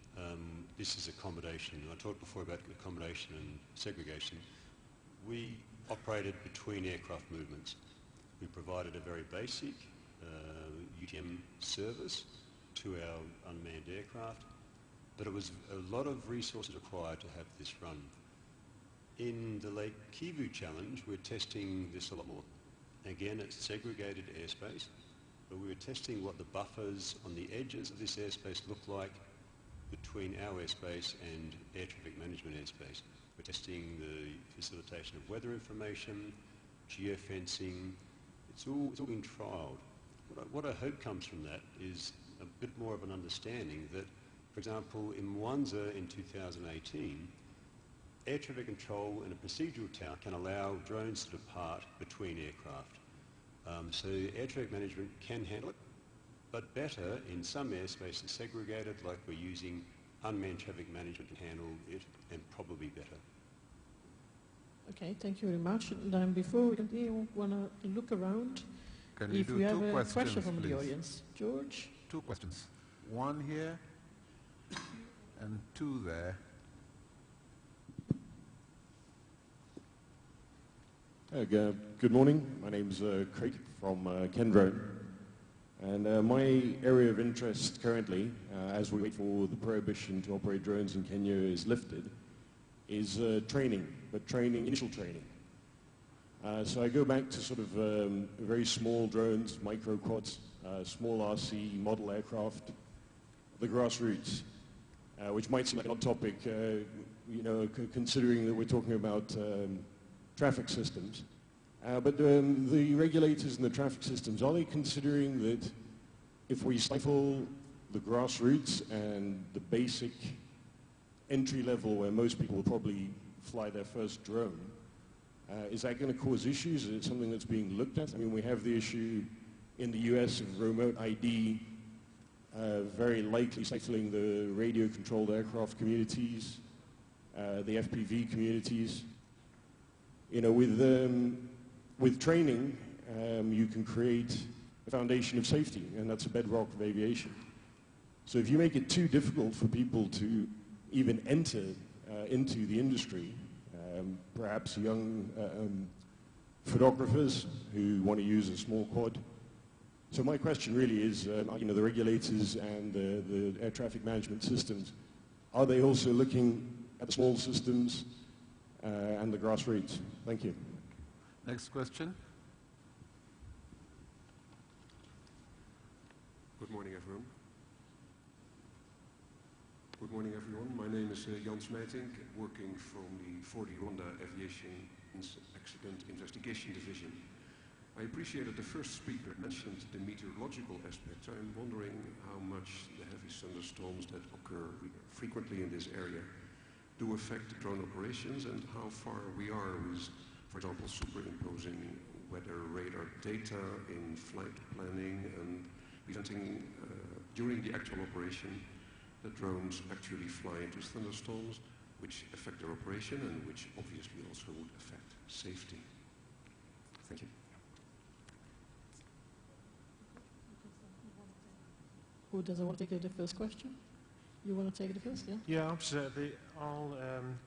this is accommodation. I talked before about accommodation and segregation. We operated between aircraft movements. We provided a very basic UTM service to our unmanned aircraft, but it was a lot of resources required to have this run. In the Lake Kivu Challenge, we're testing this a lot more. Again, it's segregated airspace, but we were testing what the buffers on the edges of this airspace look like between our airspace and air traffic management airspace. We're testing the facilitation of weather information, geofencing. It's all been trialled. What I hope comes from that is a bit more of an understanding that, for example, in Mwanza in 2018, air traffic control in a procedural tower can allow drones to depart between aircraft. So air traffic management can handle it, but better in some airspaces segregated, like we're using unmanned traffic management to handle it, and probably better. Okay, thank you very much. And then before we continue, want to look around if we have a question from the audience. George? 2 questions. 1 here and 2 there. Good morning. My name's Craig from Kendrone. And my area of interest currently, as we wait for the prohibition to operate drones in Kenya is lifted, is training, but initial training. So I go back to sort of very small drones, micro-quads, small RC model aircraft, the grassroots, which might seem like an odd topic, considering that we're talking about traffic systems. But the regulators and the traffic systems, are they considering that if we stifle the grassroots and the basic entry level where most people will probably fly their first drone, is that going to cause issues? Is it something that's being looked at? I mean, we have the issue in the US of remote ID very likely stifling the radio-controlled aircraft communities, the FPV communities. You know, with training, you can create a foundation of safety, and that's a bedrock of aviation. So if you make it too difficult for people to even enter into the industry, perhaps young photographers who want to use a small quad. So my question really is, the regulators and the air traffic management systems, are they also looking at the small systems and the grassroots? Thank you. Next question. Good morning, everyone. Good morning, everyone. My name is Jan Smijtink, working from the Kigali-Rwanda Aviation Accident Investigation Division. I appreciate that the first speaker mentioned the meteorological aspect. I'm wondering how much the heavy thunderstorms that occur frequently in this area do affect drone operations, and how far we are with, for example, superimposing weather radar data in flight planning and preventing during the actual operation the drones actually fly into thunderstorms, which affect their operation and which obviously also would affect safety. Thank you. Who doesn't want to take the first question? You want to take it first, yeah? Yeah, absolutely.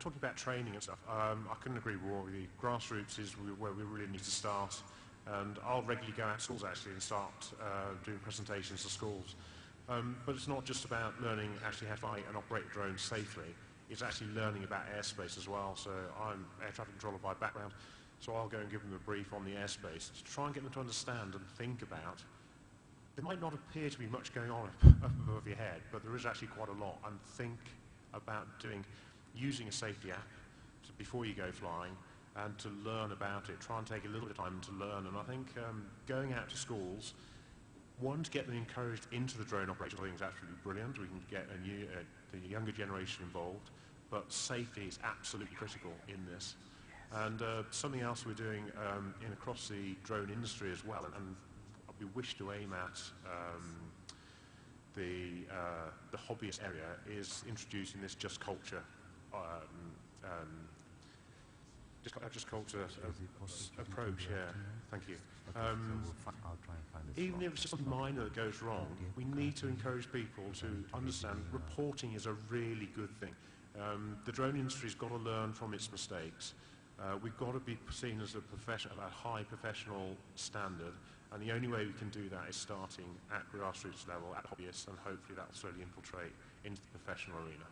Talking about training and stuff, I couldn't agree more with you. Grassroots is where we really need to start. And I'll regularly go out to schools actually and start doing presentations to schools. But it's not just about learning actually how to fly and operate a drone safely. It's actually learning about airspace as well. So I'm air traffic controller by background, so I'll go and give them a brief on the airspace to try and get them to understand and think about. There might not appear to be much going on up above your head, but there is actually quite a lot. And think about using a safety app before you go flying and to learn about it. Try and take a little bit of time to learn. And I think going out to schools, one, to get them encouraged into the drone operation, I think is absolutely brilliant. We can get the younger generation involved, but safety is absolutely critical in this. And something else we're doing across the drone industry as well, and we wish to aim at the hobbyist area, is introducing this just culture, just culture approach. Yeah, thank you. Even if it's just something minor that goes wrong, we need to encourage people to understand reporting is a really good thing. The drone industry's got to learn from its mistakes. We've got to be seen as a high professional standard, and the only way we can do that is starting at grassroots level, at hobbyists, and hopefully that will slowly infiltrate into the professional arena.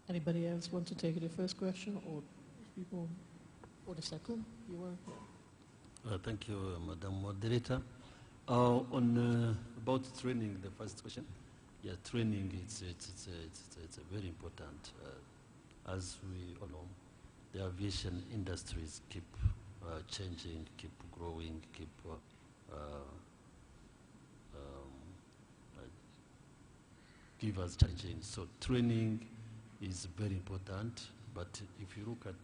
Anybody else want to take the first question, or people, or the second? You want? Thank you, Madam Moderator. About training, the first question. Yeah, training, it's very important. As we all know, the aviation industries keep changing, keep growing, keep give us challenging. So training is very important. But if you look at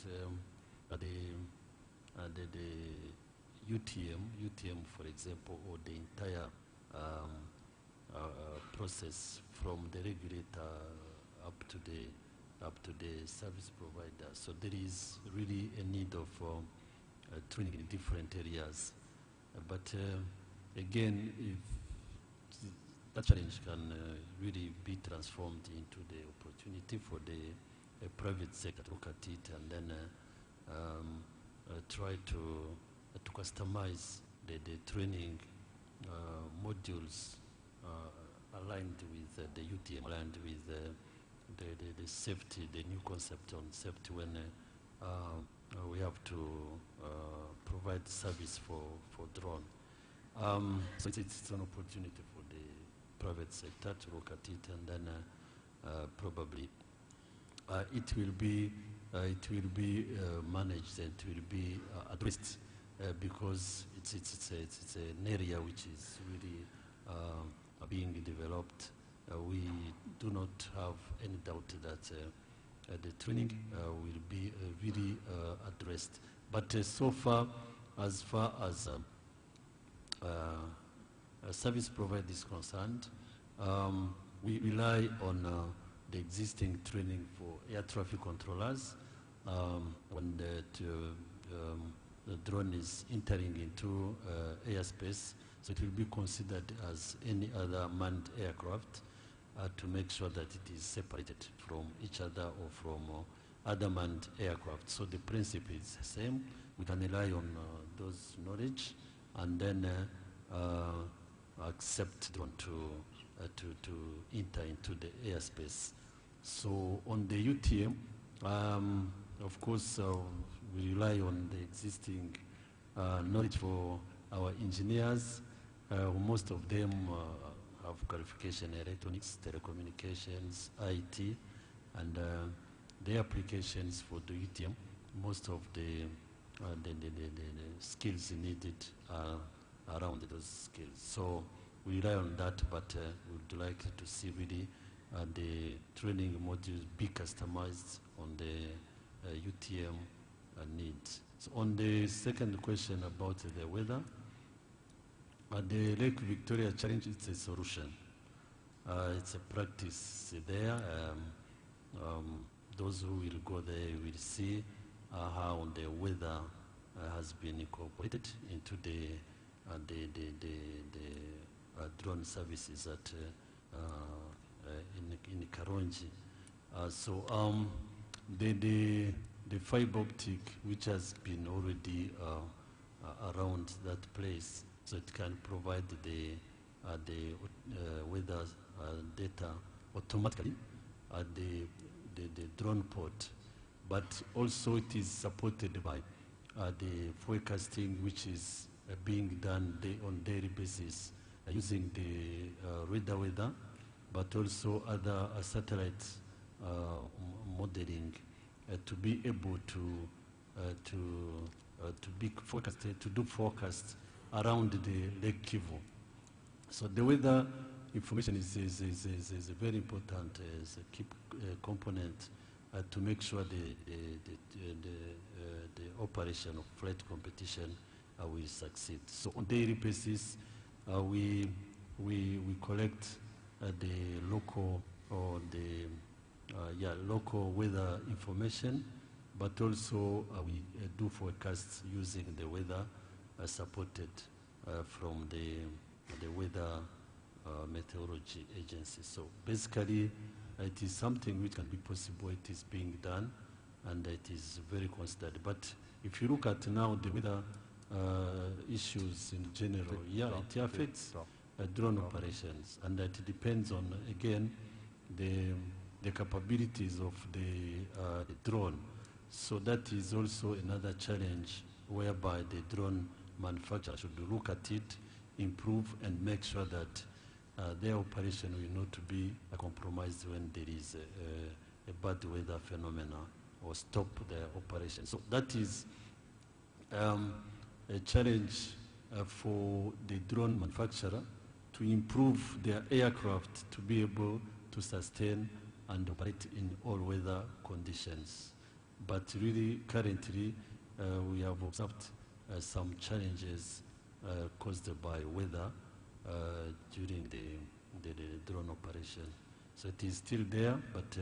the UTM, for example, or the entire process from the regulator up to the service provider. So there is really a need of training in different areas. But again, if that challenge can really be transformed into the opportunity for the private sector to look at it and then try to customize the training modules aligned with the UTM, aligned with the safety, the new concept on safety when we have to provide service for drone. So it's an opportunity for the private sector to look at it, and then probably it will be managed and it will be addressed because it's an area which is really being developed. We do not have any doubt that the training will be really addressed. But so far as service provider is concerned, we rely on the existing training for air traffic controllers when the drone is entering into airspace. So it will be considered as any other manned aircraft to make sure that it is separated from each other or from other manned aircraft. So the principle is the same. We can rely on those knowledge and then accept drone to enter into the airspace. So on the UTM, of course, we rely on the existing knowledge for our engineers. Most of them have qualification in electronics, telecommunications, IT, and the applications for the UTM. Most of the skills needed are around those skills. So we rely on that, but we would like to see really the training modules be customized on the UTM needs. So on the second question about the weather, the Lake Victoria challenge is a solution. It's a practice there. Those who will go there will see how the weather has been incorporated into the drone services at in Karongi. So the fiber optic, which has been already around that place, so it can provide the weather data automatically at the drone port. But also it is supported by the forecasting, which is being done on daily basis using the radar weather, but also other satellite modeling to be able to be forecasted, to do forecasts around the Lake Kivu. So the weather information is a very important as a key component to make sure the operation of flight competition will succeed. So on daily basis, we collect the local or the local weather information, but also we do forecasts using the weather supported from the weather meteorology agency. So basically, it is something which can be possible. It is being done, and it is very considered. But if you look at now the weather issues in general, it affects drone operations, and it depends on, again, the capabilities of the drone. So that is also another challenge whereby the drone manufacturer should look at it, improve, and make sure that their operation will not be compromised when there is a bad weather phenomena, or stop their operation. So that is a challenge for the drone manufacturer to improve their aircraft to be able to sustain and operate in all weather conditions. But really, currently, we have observed some challenges caused by weather during the drone operation. So it is still there, but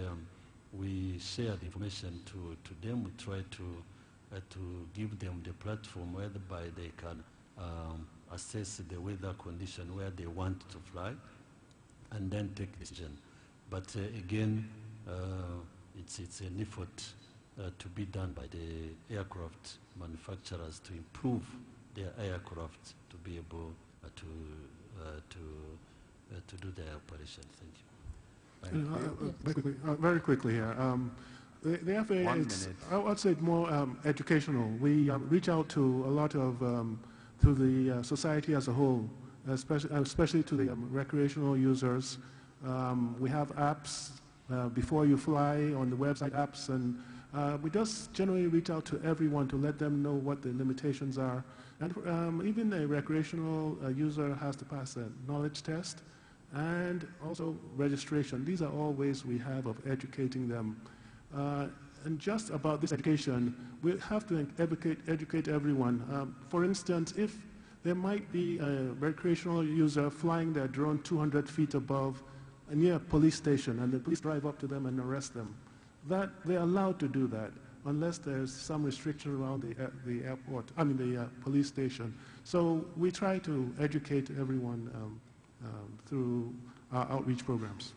we share the information to them. We try to give them the platform whereby they can assess the weather condition where they want to fly and then take decision. But again, it's an effort to be done by the aircraft manufacturers to improve their aircraft to be able to do their operations. Thank you. Very quickly here. The FAA is, I would say, more educational. We reach out to a lot of, to the society as a whole, especially to the recreational users. We have apps before you fly on the website apps, and we just generally reach out to everyone to let them know what the limitations are. And even a recreational user has to pass a knowledge test and also registration. These are all ways we have of educating them. And just about this education, we have to educate everyone. For instance, if there might be a recreational user flying their drone 200 feet above near a police station, and the police drive up to them and arrest them, that they're allowed to do that unless there's some restriction around the airport, I mean the police station. So we try to educate everyone through our outreach programs.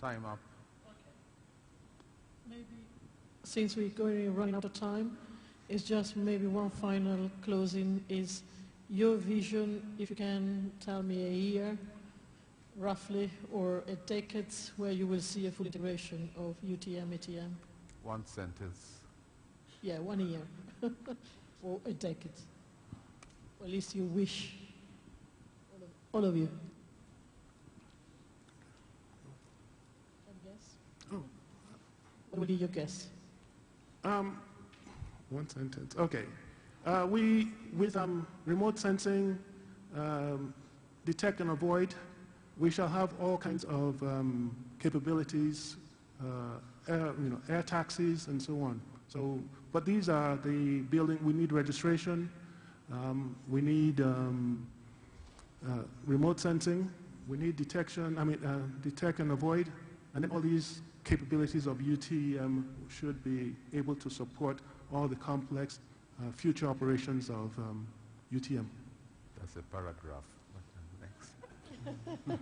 Time up. Maybe since we're running out of time, it's just maybe one final closing is your vision, if you can tell me a year, roughly, or a decade where you will see a full integration of UTM, ATM. One sentence. Yeah, 1 year, or a decade. Or at least you wish, all of you. Oh. What would be your guess? One sentence. Okay. With remote sensing, detect and avoid, we shall have all kinds of capabilities, air taxis and so on. So, but these are the building. We need registration. We need remote sensing. We need detection. Detect and avoid, and then all these capabilities of UTM should be able to support all the complex future operations of UTM. That's a paragraph. Next.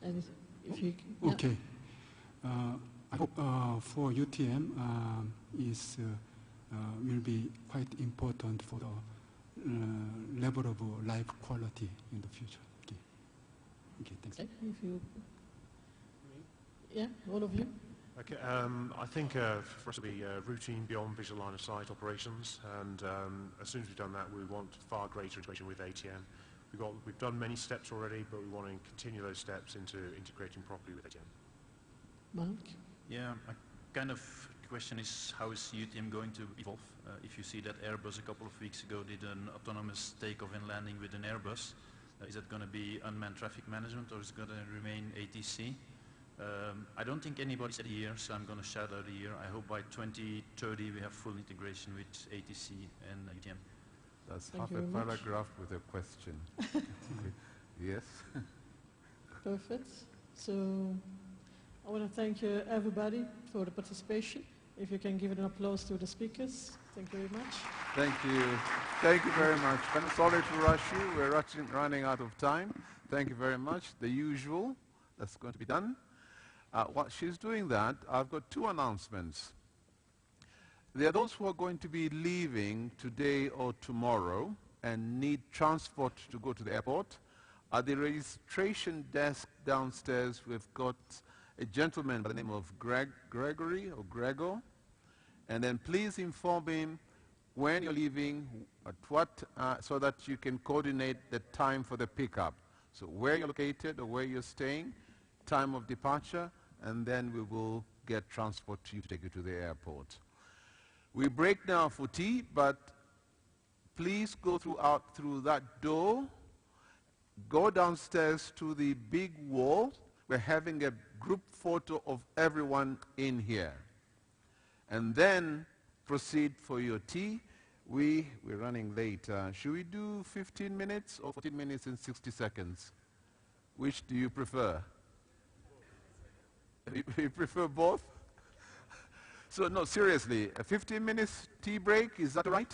And if you, okay. I hope for UTM will be quite important for the level of life quality in the future. Okay. Okay, thanks. Okay, if you, yeah, all of you. Okay, I think for us to be routine beyond visual line of sight operations, and as soon as we've done that, we want far greater integration with ATM. We've done many steps already, but we want to continue those steps into integrating properly with ATM. Mark? Yeah, my kind of question is, how is UTM going to evolve? If you see that Airbus a couple of weeks ago did an autonomous takeoff and landing with an Airbus, is that going to be unmanned traffic management, or is it going to remain ATC? I don't think anybody said a year, so I'm going to shout out a year. I hope by 2030 we have full integration with ATC and UTM. That's half a paragraph with a question. Yes. Perfect. So I want to thank everybody for the participation. If you can give an applause to the speakers. Thank you very much. Thank you. Thank you very much. I'm sorry to rush you. We're running out of time. Thank you very much. The usual that's going to be done. While she's doing that, I've got two announcements. There are those who are going to be leaving today or tomorrow and need transport to go to the airport. At the registration desk downstairs, we've got a gentleman by the name of Gregory or Gregor. And then please inform him when you're leaving, at what, so that you can coordinate the time for the pickup. So where you're located or where you're staying, time of departure, and then we will get transport to you to take you to the airport. We break now for tea, but please go through that door, go downstairs to the big wall. We're having a group photo of everyone in here. And then proceed for your tea. We're running late. Should we do 15 minutes or 14 minutes and 60 seconds? Which do you prefer? You prefer both? So no, seriously, a 15 minutes tea break, is that right?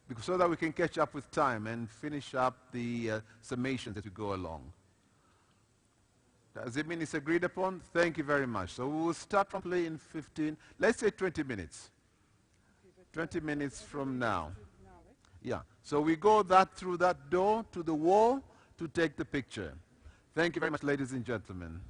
Because so that we can catch up with time and finish up the summations as we go along. Does it mean it's agreed upon? Thank you very much. So we will start promptly in 15, let's say 20 minutes. 20 minutes from now. Yeah. So we go through that door to the wall to take the picture. Thank you very much, ladies and gentlemen.